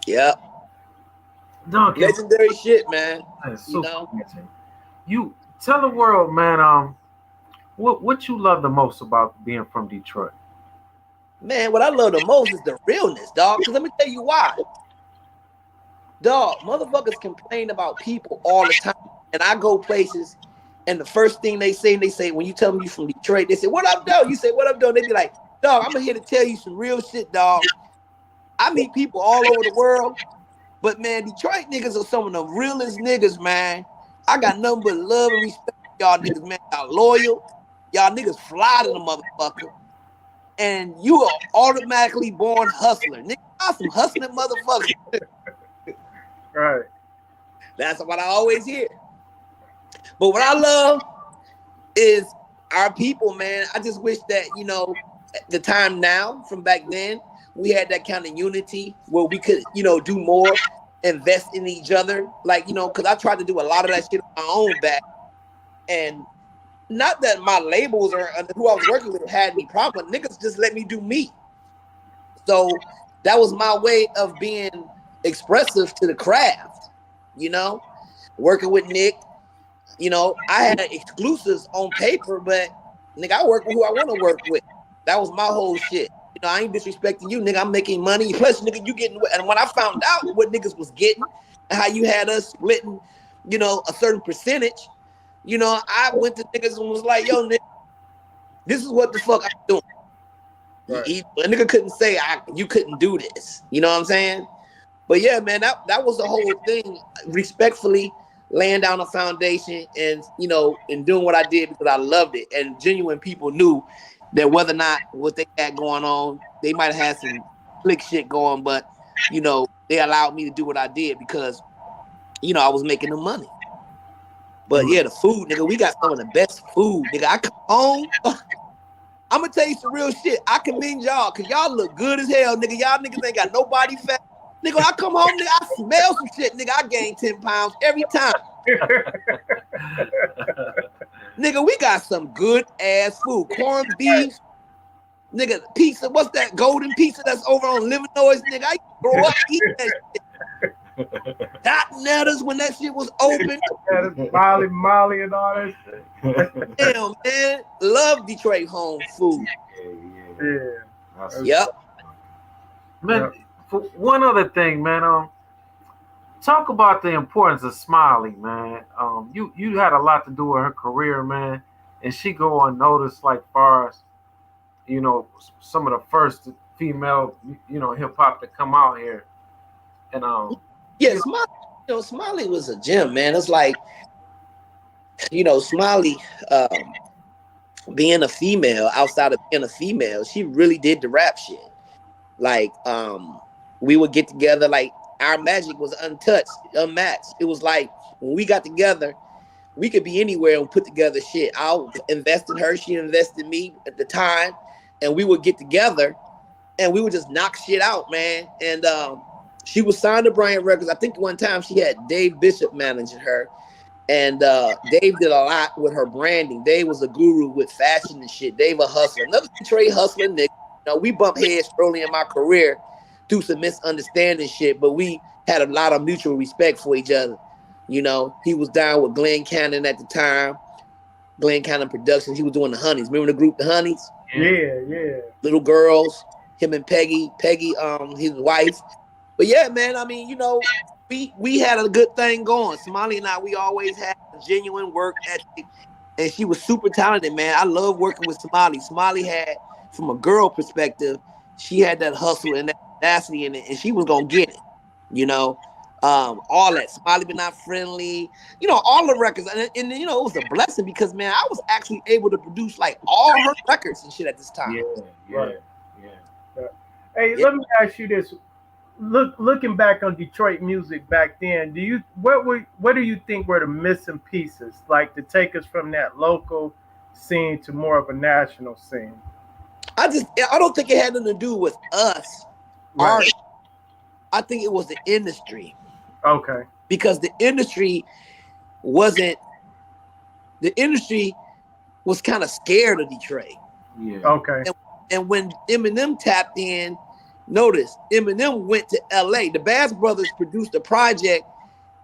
S4: Yep.
S1: Duncan,
S4: Legendary shit, man.
S1: that's
S4: You
S1: super
S4: know,
S1: amazing. You tell the world, man, what you love the most about being from Detroit?
S4: man. What I love the most is the realness, dog. Because let me tell you why. Dog, motherfuckers complain about people all the time. And I go places, and the first thing they say, when you tell them you from Detroit, they say, what up, dog? You say, what up, dog? They be like, dog, I'm here to tell you some real shit, dog. I meet people all over the world, but man, Detroit niggas are some of the realest niggas, man. I got nothing but love and respect for y'all niggas, man. Y'all loyal. Y'all niggas fly to the motherfucker. And you are automatically born hustler. Nigga, y'all some hustling motherfuckers.
S3: Right.
S4: That's what I always hear. But what I love is our people, man. I just wish that, you know, at the time now from back then, we had that kind of unity where we could, you know, do more, invest in each other. Like, you know, because I tried to do a lot of that shit on my own back. And not that my labels or who I was working with had any problem, but niggas just let me do me. So that was my way of being expressive to the craft, you know, working with Nick. You know, I had exclusives on paper, but nigga, I work with who I want to work with. That was my whole shit. You know, I ain't disrespecting you, nigga. I'm making money. Plus, nigga, you getting. And when I found out what niggas was getting and how you had us splitting, you know, a certain percentage, you know, I went to niggas and was like, yo, nigga, this is what the fuck I'm doing.
S3: Right.
S4: A nigga couldn't say you couldn't do this. You know what I'm saying? But yeah, man, that was the whole thing. Respectfully laying down a foundation and, you know, and doing what I did because I loved it. And genuine people knew that whether or not what they had going on, they might have had some slick shit going, but, you know, they allowed me to do what I did because, you know, I was making the money. But yeah, the food, nigga, we got some of the best food, nigga. I come home, I'm gonna tell you some real shit. I commend y'all because y'all look good as hell, nigga. Y'all niggas ain't got no body fat. Nigga, when I come home, nigga, I smell some shit, nigga. I gain 10 pounds every time. Nigga, we got some good ass food. Corned beef, nigga, pizza. What's that golden pizza that's over on Illinois, nigga? I grow up eating that shit. Dot Netters when that shit was open.
S3: Molly and all that shit.
S4: Damn, man. Love Detroit home food.
S3: Yeah.
S4: Yep.
S1: Man, for one other thing, man, talk about the importance of Smiley, man. You had a lot to do with her career, man, and she go unnoticed, like far as, you know, some of the first female, you know, hip hop to come out here, and
S4: yeah, Smiley, you know, Smiley was a gem, man. It's like, you know, Smiley, being a female, outside of being a female, she really did the rap shit. Like, we would get together, like, our magic was untouched, unmatched. It was like, when we got together, we could be anywhere and put together shit. I'll invest in her, she invested in me at the time, and we would get together, and we would just knock shit out, man. And she was signed to Bryant Records. I think one time she had Dave Bishop managing her, and Dave did a lot with her branding. Dave was a guru with fashion and shit. Dave a hustler. Another Detroit hustler nigga. You know, we bumped heads early in my career through some misunderstanding shit, but we had a lot of mutual respect for each other. You know, he was down with Glenn Cannon at the time. Glenn Cannon Productions. He was doing the Honeys. Remember the group, the Honeys?
S3: Yeah.
S4: Little girls, him and Peggy, his wife. But yeah, man, I mean, you know, we had a good thing going. Smiley and I, we always had a genuine work ethic, and she was super talented, man. I love working with Smiley. Smiley had, from a girl perspective, she had that hustle and that tenacity in it, and she was gonna get it, you know. All that. Smiley But Not Friendly, you know, all the records, and you know, it was a blessing because, man, I was actually able to produce like all her records and shit at this time.
S3: Yeah. Hey, let me ask you this. Looking back on Detroit music back then, what do you think were the missing pieces, like to take us from that local scene to more of a national scene?
S4: I don't think it had nothing to do with us.
S3: Right.
S4: I think it was the industry.
S3: Okay.
S4: Because the industry was kind of scared of Detroit.
S1: yeah.
S3: Okay.
S4: And when Eminem tapped in, notice Eminem went to LA. The Bass Brothers produced a project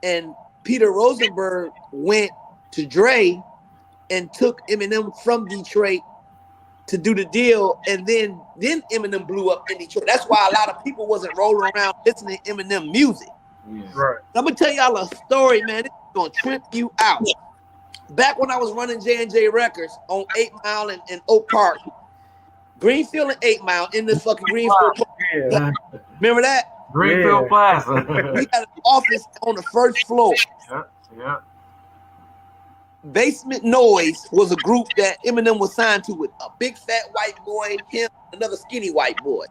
S4: and Peter Rosenberg went to Dre and took Eminem from Detroit to do the deal, and then Eminem blew up in Detroit. That's why a lot of people wasn't rolling around listening to Eminem music.
S1: Yeah.
S3: Right.
S4: I'm gonna tell y'all a story, man. This is gonna trip you out. Back when I was running J&J Records on 8 Mile and Oak Park, Greenfield and 8 Mile in this fucking Greenfield.
S3: Yeah.
S4: Remember that?
S1: Greenfield
S3: Yeah.
S1: Plaza.
S4: We had an office on the first floor.
S1: Yeah.
S4: Basement Noise was a group that Eminem was signed to with a big fat white boy, him, another skinny white boy.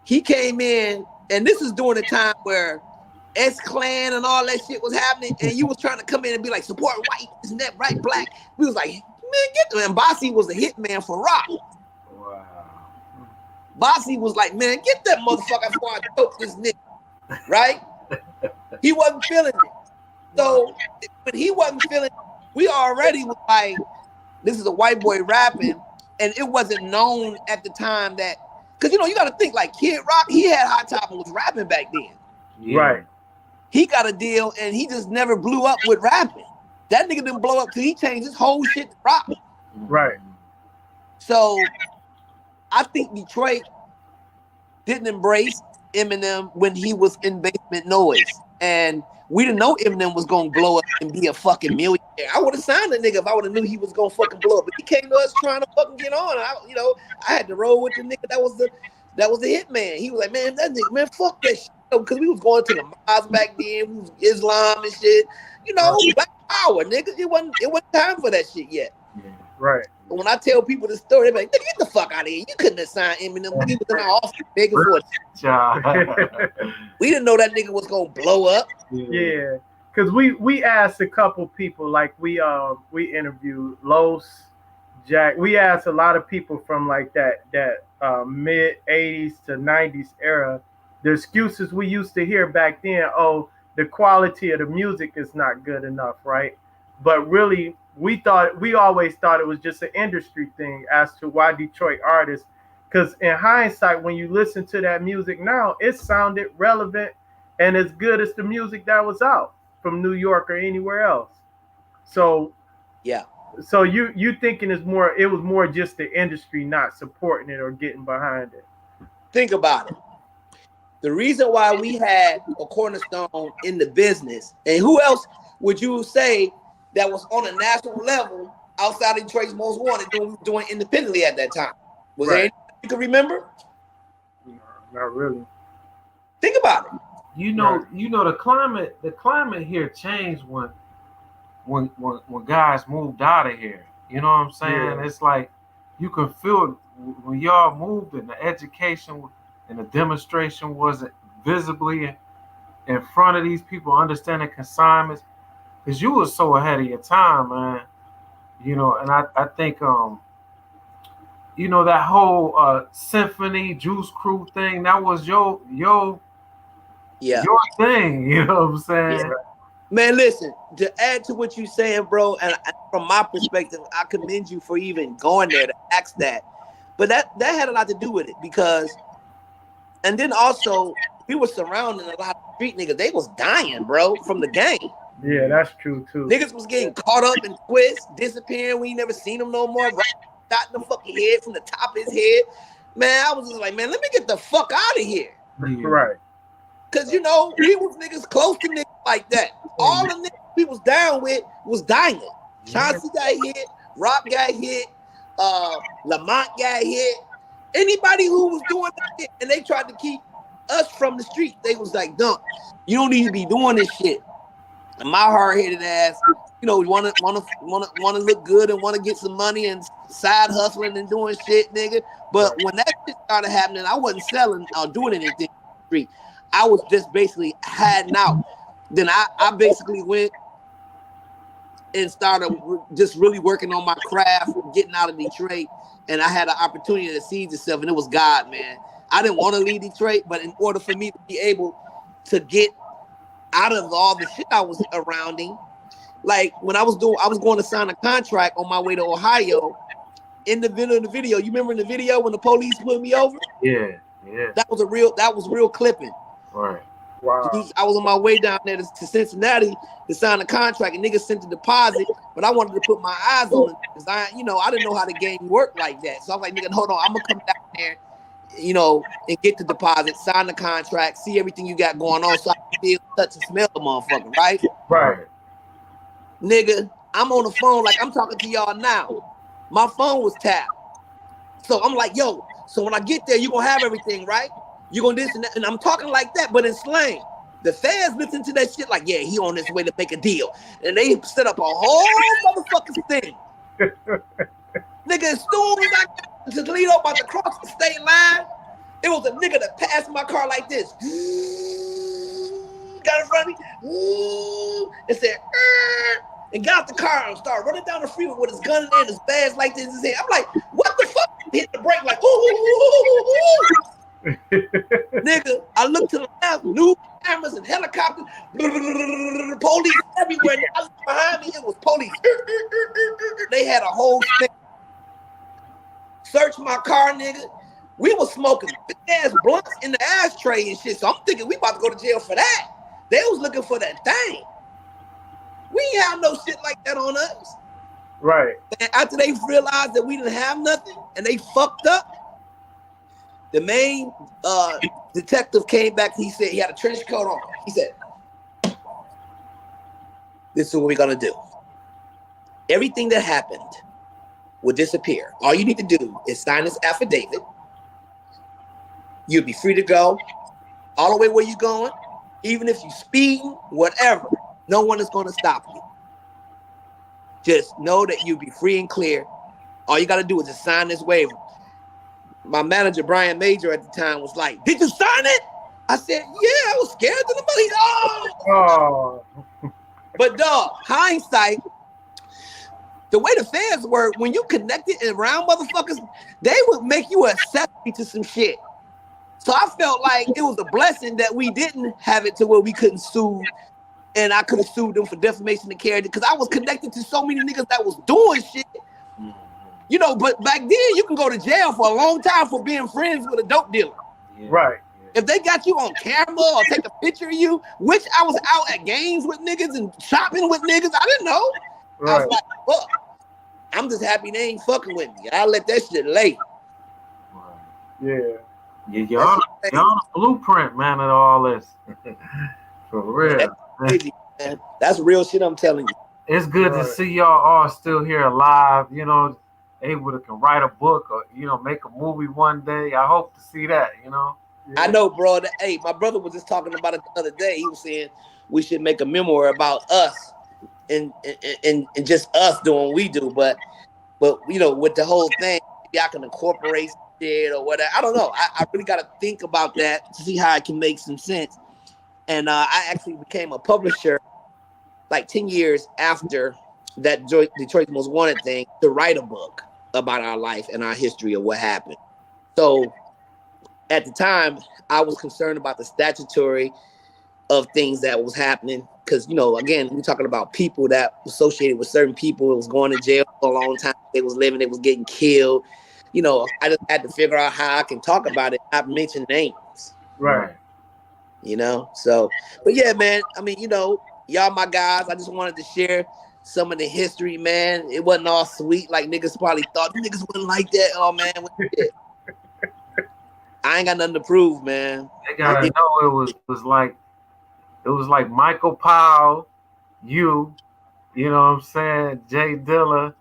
S4: He came in, and this is during the time where S-Clan and all that shit was happening, and you was trying to come in and be like, support white, isn't that right, black? We was like, man, get them. And Bossy was a hitman for rock.
S1: Wow.
S4: Bossy was like, man, get that motherfucker before I choke this nigga, right? He wasn't feeling it. So when he wasn't feeling it, we already was like, this is a white boy rapping, and it wasn't known at the time that, because, you know, you got to think like Kid Rock, he had Hot Top and was rapping back then.
S1: Yeah.
S3: Right.
S4: He got a deal, and he just never blew up with rapping. That nigga didn't blow up till he changed his whole shit to rock.
S3: Right.
S4: So I think Detroit didn't embrace Eminem when he was in Basement Noise. And we didn't know Eminem was gonna blow up and be a fucking millionaire. I would have signed a nigga if I would have knew he was gonna fucking blow up. But he came to us trying to fucking get on. I had to roll with the nigga that was the hitman. He was like, man, that nigga, man, fuck that shit. Because we was going to the mosque back then, we was Islam and shit. You know, black power, nigga. It wasn't time for that shit yet.
S1: Yeah.
S3: Right.
S4: But when I tell people the story, they're like, nigga, get the fuck out of here. You couldn't have signed Eminem. He was in our office begging for it. We didn't know that nigga was gonna blow up.
S3: Yeah. Because we asked a couple people, like we interviewed Los, Jack. We asked a lot of people from like that mid 80s to 90s era. The excuses we used to hear back then, oh, the quality of the music is not good enough, right? But really, we always thought it was just an industry thing as to why Detroit artists, because in hindsight, when you listen to that music now, it sounded relevant and as good as the music that was out from New York or anywhere else. So
S4: yeah.
S3: So you thinking it was more just the industry not supporting it or getting behind it.
S4: Think about it. The reason why we had a cornerstone in the business, and who else would you say that was on a national level outside of Detroit's Most Wanted doing independently at that time? Was there anything you can remember?
S3: Not really.
S4: Think about it.
S1: You know the climate here changed when guys moved out of here. You know what I'm saying?
S3: Yeah.
S1: It's like you can feel it when y'all moved and the education and the demonstration wasn't visibly in front of these people understanding consignments, because you were so ahead of your time, man. You know, and I think you know, that whole symphony Juice Crew thing, that was your thing, you know what I'm saying?
S4: Yeah. Man, listen, to add to what you're saying, bro, and from my perspective, I commend you for even going there to ask that. But that had a lot to do with it, because, and then also, we were surrounding a lot of street niggas. They was dying, bro, from the game.
S3: Yeah, that's true, too.
S4: Niggas was getting caught up in twists, disappearing. We ain't never seen them no more. Right, shot in the fucking head from the top of his head. Man, I was just like, man, let me get the fuck out of here.
S1: Yeah.
S3: Right.
S4: Because, you know, we was niggas close to niggas like that. All the niggas we was down with was dying. Chauncey got hit. Rock got hit. Lamont got hit. Anybody who was doing that shit, and they tried to keep us from the street. They was like, Dunk, you don't need to be doing this shit. And my hard-headed ass, you know, want to look good and want to get some money and side hustling and doing shit, nigga. But when that shit started happening, I wasn't selling or doing anything on the street. I was just basically hiding out. Then I basically went and started just really working on my craft, getting out of Detroit, and I had an opportunity to seize itself, and it was God, man. I didn't want to leave Detroit, but in order for me to be able to get out of all the shit I was surrounding, like when I was going to sign a contract on my way to Ohio. In the video, you remember in the video when the police pulled me over?
S1: Yeah.
S4: That was real clipping.
S1: Right.
S3: Wow.
S4: I was on my way down there to Cincinnati to sign a contract, and niggas sent the deposit, but I wanted to put my eyes on it because I didn't know how the game worked like that. So I was like, nigga, hold on, I'm gonna come down there, and get the deposit, sign the contract, see everything you got going on, so I can feel, touch, and smell the motherfucker, right?
S3: Right.
S4: Nigga, I'm on the phone like I'm talking to y'all now. My phone was tapped. So I'm like, yo, so when I get there, you gonna have everything, right? You gonna this and that. And I'm talking like that, but in slang. The fans listen to that shit like, yeah, he on his way to make a deal. And they set up a whole motherfucking thing. Nigga, as soon as I got to Toledo about to cross the state line, it was a nigga that passed my car like this. Got in front of me. And said, and got out the car and started running down the freeway with his gun in there and his bags like this in his head. I'm like, what the fuck? Hit the brake like, nigga, I looked to the left, new cameras and helicopters, police everywhere. And I looked behind me, it was police. They had a whole thing. Search my car, nigga. We was smoking big ass blunts in the ashtray and shit. So I'm thinking we about to go to jail for that. They was looking for that thing. We ain't have no shit like that on us.
S3: Right.
S4: And after they realized that we didn't have nothing and they fucked up, the main detective came back. He said he had a trench coat on. He said, this is what we're going to do. Everything that happened will disappear. All you need to do is sign this affidavit. You'll be free to go all the way where you're going. Even if you're speeding, whatever, no one is going to stop you. Just know that you'll be free and clear. All you got to do is just sign this waiver. My manager, Brian Major, at the time was like, did you sign it? I said, yeah, I was scared to the money. Oh. But dog, hindsight, the way the fans work, when you connected and around motherfuckers, they would make you a accessory to some shit. So I felt like it was a blessing that we didn't have it to where we couldn't sue, and I could have sued them for defamation of character because I was connected to so many niggas that was doing shit. But back then you can go to jail for a long time for being friends with a dope dealer.
S1: Yeah.
S3: Right.
S4: If they got you on camera or take a picture of you, which I was out at games with niggas and shopping with niggas, I didn't know. Right. I was like, fuck. I'm just happy they ain't fucking with me. I let that shit lay.
S3: Yeah.
S1: Yeah, y'all the blueprint, man, of all this. For real.
S4: That's crazy, man. That's real shit I'm telling you.
S1: It's good to see y'all all still here alive, able to can write a book or, make a movie one day. I hope to see that,
S3: Yeah.
S4: I know, bro. Hey, my brother was just talking about it the other day. He was saying we should make a memoir about us and just us doing what we do. But with the whole thing, maybe I can incorporate shit or whatever. I don't know. I really got to think about that to see how I can make some sense. And I actually became a publisher like 10 years after that Detroit's Most Wanted thing to write a book about our life and our history of what happened. So at the time, I was concerned about the statutory of things that was happening. Because, again, we're talking about people that were associated with certain people. It was going to jail for a long time. They was living, they was getting killed. I just had to figure out how I can talk about it. I've mentioned names.
S3: Right.
S4: So, but yeah, man, I mean, y'all my guys. I just wanted to share some of the history, man. It wasn't all sweet like niggas probably thought. Niggas wasn't like that. Oh, man. I ain't got nothing to prove, man.
S1: They gotta know it was like Michael Powell, you know what I'm saying, Jay Dilla,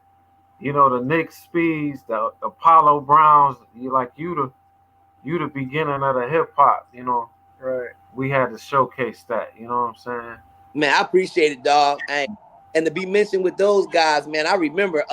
S1: the Nick Speeds, the Apollo Browns, you the beginning of the hip hop,
S3: Right.
S1: We had to showcase that, you know what I'm saying?
S4: Man, I appreciate it, dog. And to be mentioned with those guys, man, I remember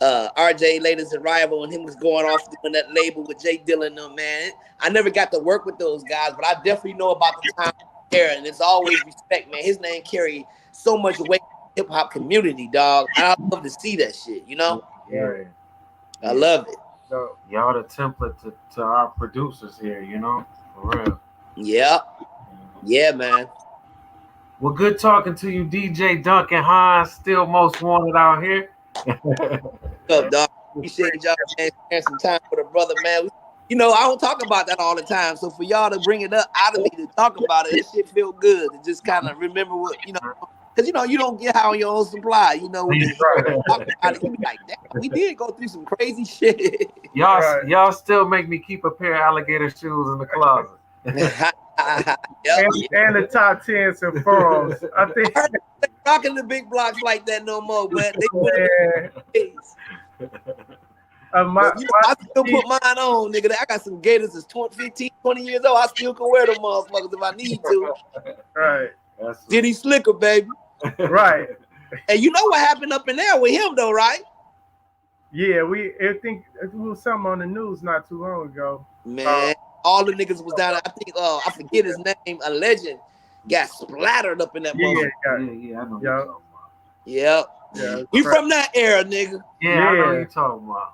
S4: RJ Latest Arrival and him was going off doing that label with Jay Dilla and them, man. I never got to work with those guys, but I definitely know about the time there, and it's always respect, man. His name carried so much weight in the hip hop community, dog. I love to see that shit,
S1: Yeah.
S4: I love it.
S3: So,
S1: y'all the template to our producers here, for real.
S4: Yeah, man.
S1: Well, good talking to you, DJ Duncan Hines, still most wanted out here.
S4: What's up, dog? Appreciate y'all, man, spending some time with a brother, man. You know, I don't talk about that all the time. So for y'all to bring it up out of me to talk about it, this shit feel good. To just kind of remember what, you know, because, you know, you don't get high on your own supply. You know, when you talk about it, you be like, damn, we did go through some crazy shit.
S1: Y'all still make me keep a pair of alligator shoes in the closet.
S3: And the top 10s and forums. I think
S4: I heard they rocking the big blocks like that no more, but they went I still put mine on, nigga. I got some gators that's 15, 20 years old. I still can wear them motherfuckers if I need to.
S3: Right.
S4: Diddy Slicker, baby.
S3: Right.
S4: And you know what happened up in there with him, though, right?
S3: Yeah, I think it was something on the news not too long ago.
S4: Man, all the niggas was down there. I think, I forget his name, a legend, got splattered up in that motherfucker.
S1: Yeah, I know what you're talking about.
S4: Yep.
S3: Yeah,
S4: we from that era, nigga.
S1: Yeah, I know what you're talking about.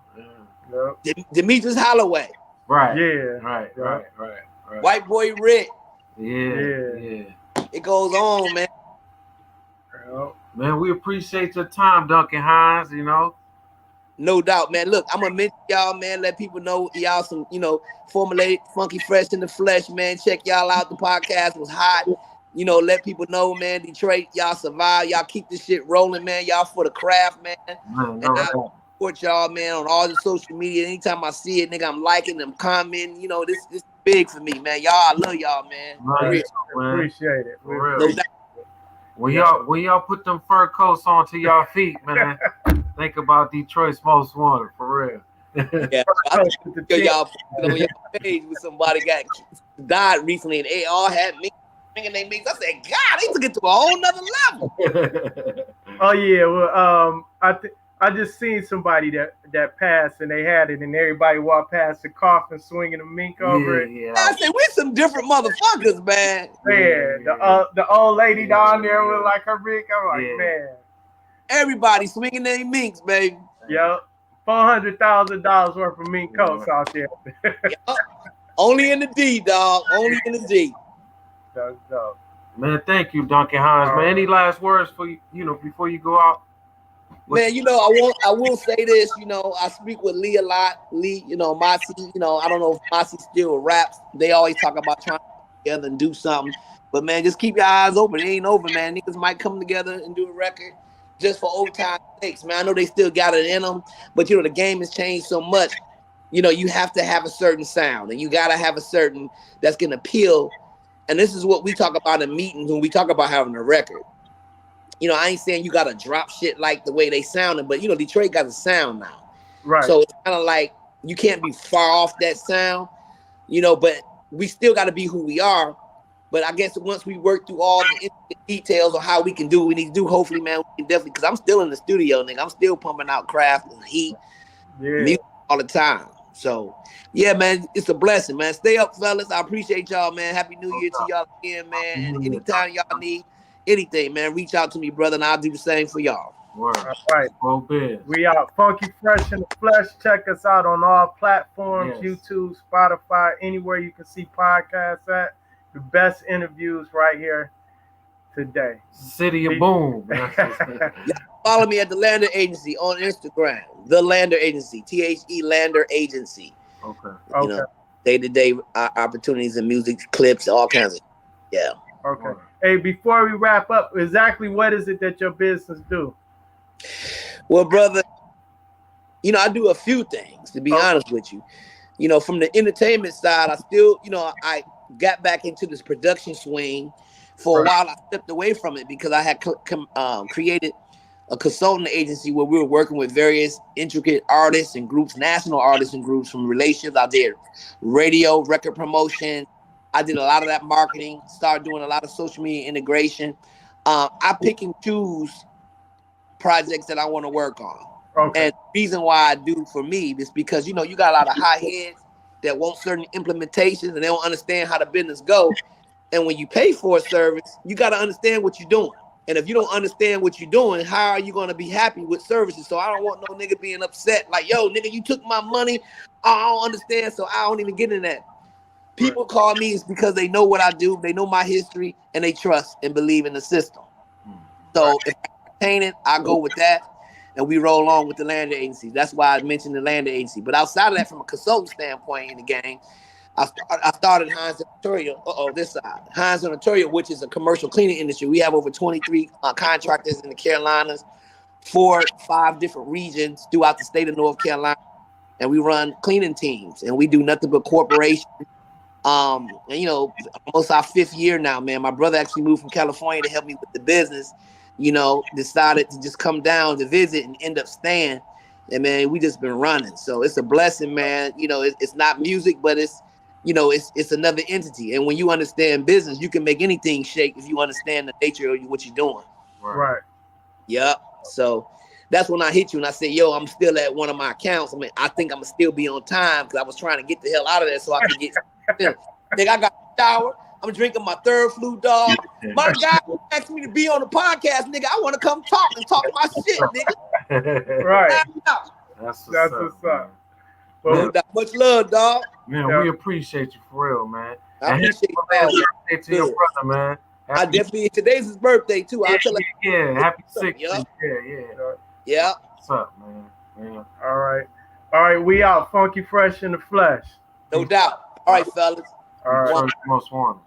S3: Yeah.
S4: Demetrius Holloway.
S1: Right.
S3: Yeah.
S1: Right.
S4: White Boy Rick.
S1: Yeah.
S4: It goes on, man.
S1: Man, we appreciate your time, Duncan Hines, you know.
S4: No doubt, man. Look, I'm gonna mention y'all, man. Let people know y'all some, you know, formulated, funky, fresh in the flesh, man. Check y'all out. The podcast was hot. You know, let people know, man. Detroit, y'all survive. Y'all keep this shit rolling, man. Y'all for the craft, man. And I support y'all, man, on all the social media. Anytime I see it, nigga, I'm liking them, commenting. You know, this is big for me, man. Y'all, I love y'all, man.
S3: Appreciate it.
S1: For real. When y'all put them fur coats onto y'all feet, man, think about Detroit's Most Wanted, for real.
S4: Yeah, I think y'all put on your page with somebody died recently, and they all had me. I said, God, they took it to a whole nother level.
S3: Oh yeah, well, I just seen somebody that passed and they had it, and everybody walked past the coffin swinging a mink over it.
S1: Yeah.
S4: I said, we some different motherfuckers, man.
S3: Man, the old lady down there with like her rig. I'm like, man.
S4: Everybody swinging their minks, baby.
S3: Yep. $400,000 worth of mink coats out there.
S4: Yep. Only in the D, dog. Only in the D.
S3: That's dope.
S1: Man, thank you, Duncan Hines. Man, any last words for you know, before you go out?
S4: Man, you know, I will say this, you know, I speak with Lee a lot. Lee, you know, Motsi, you know, I don't know if Motsi still raps. They always talk about trying to get together and do something. But man, just keep your eyes open. It ain't over, man. Niggas might come together and do a record just for old time sakes, man. I know they still got it in them, but you know, the game has changed so much. You know, you have to have a certain sound, and you gotta have a certain that's gonna appeal. And this is what we talk about in meetings when we talk about having a record. You know, I ain't saying you got to drop shit like the way they sounded, but, you know, Detroit got a sound now.
S3: Right.
S4: So it's kind of like you can't be far off that sound, you know, but we still got to be who we are. But I guess once we work through all the details of how we can do what we need to do, hopefully, man, we can definitely, because I'm still in the studio, nigga. I'm still pumping out craft and heat music all the time. So, yeah, man, it's a blessing, man. Stay up, fellas. I appreciate y'all, man. Happy New Year to y'all again, man. And anytime y'all need anything, man, reach out to me, brother, and I'll do the same for y'all.
S3: All right. We are Funky Fresh in the Flesh. Check us out on all platforms, YouTube, Spotify, anywhere you can see podcasts at. The best interviews right here today.
S1: City of Boom.
S4: Follow me at The Lander Agency on Instagram. The Lander Agency, THE Lander Agency.
S1: Okay.
S4: You know, day-to-day opportunities and music clips, all kinds of. Yeah.
S3: Okay. Hey, before we wrap up, exactly what is it that your business do?
S4: Well, brother, you know, I do a few things, to be honest with you. You know, from the entertainment side, I still, you know, I got back into this production swing. For a while, I stepped away from it because I had created a consulting agency where we were working with various intricate artists and groups, national artists and groups from relationships. I did radio, record promotion. I did a lot of that marketing, started doing a lot of social media integration. I pick and choose projects that I want to work on. Okay. And the reason why I do for me is because, you know, you got a lot of high heads that want certain implementations and they don't understand how the business go. And when you pay for a service, you got to understand what you're doing. And if you don't understand what you're doing, how are you going to be happy with services? So I don't want no nigga being upset like, yo, nigga, you took my money. I don't understand. So I don't even get in that. People call me because they know what I do. They know my history and they trust and believe in the system. So if I obtain it, I go with that. and we roll on with the land agencies. That's why I mentioned the land agency. But outside of that, from a consultant standpoint in the game, I started Hines Ontario. This side, Hines Ontario, which is a commercial cleaning industry. We have over 23 contractors in the Carolinas, 4-5 different regions throughout the state of North Carolina, and we run cleaning teams, and we do nothing but corporations. And you know, almost our 5th year now, man. My brother actually moved from California to help me with the business. You know, decided to just come down to visit and end up staying. And man, we just been running. So it's a blessing, man. You know, it's not music, but it's, you know, it's another entity. And when you understand business, you can make anything shake if you understand the nature of what you're doing.
S3: Right.
S4: Yep. So that's when I hit you and I said, yo, I'm still at one of my accounts. I mean, I think I'm gonna still be on time because I was trying to get the hell out of there so I could get Nigga, I got a shower. I'm drinking my 3rd flu, dog. My guy asked me to be on the podcast, nigga. I want to come talk my shit, nigga.
S3: Right.
S1: That's
S3: what's up.
S4: Well, much love, dog.
S1: Man, we appreciate you for real, man.
S4: I appreciate you.
S1: To your brother, man.
S4: I definitely, today's his birthday, too. I'll tell
S1: him. Happy 60th.
S4: Yep.
S1: Yeah. What's up, man?
S3: All right, we out. Funky Fresh in the flesh.
S4: No doubt. All right, fellas.
S3: All right.
S1: Most wanted.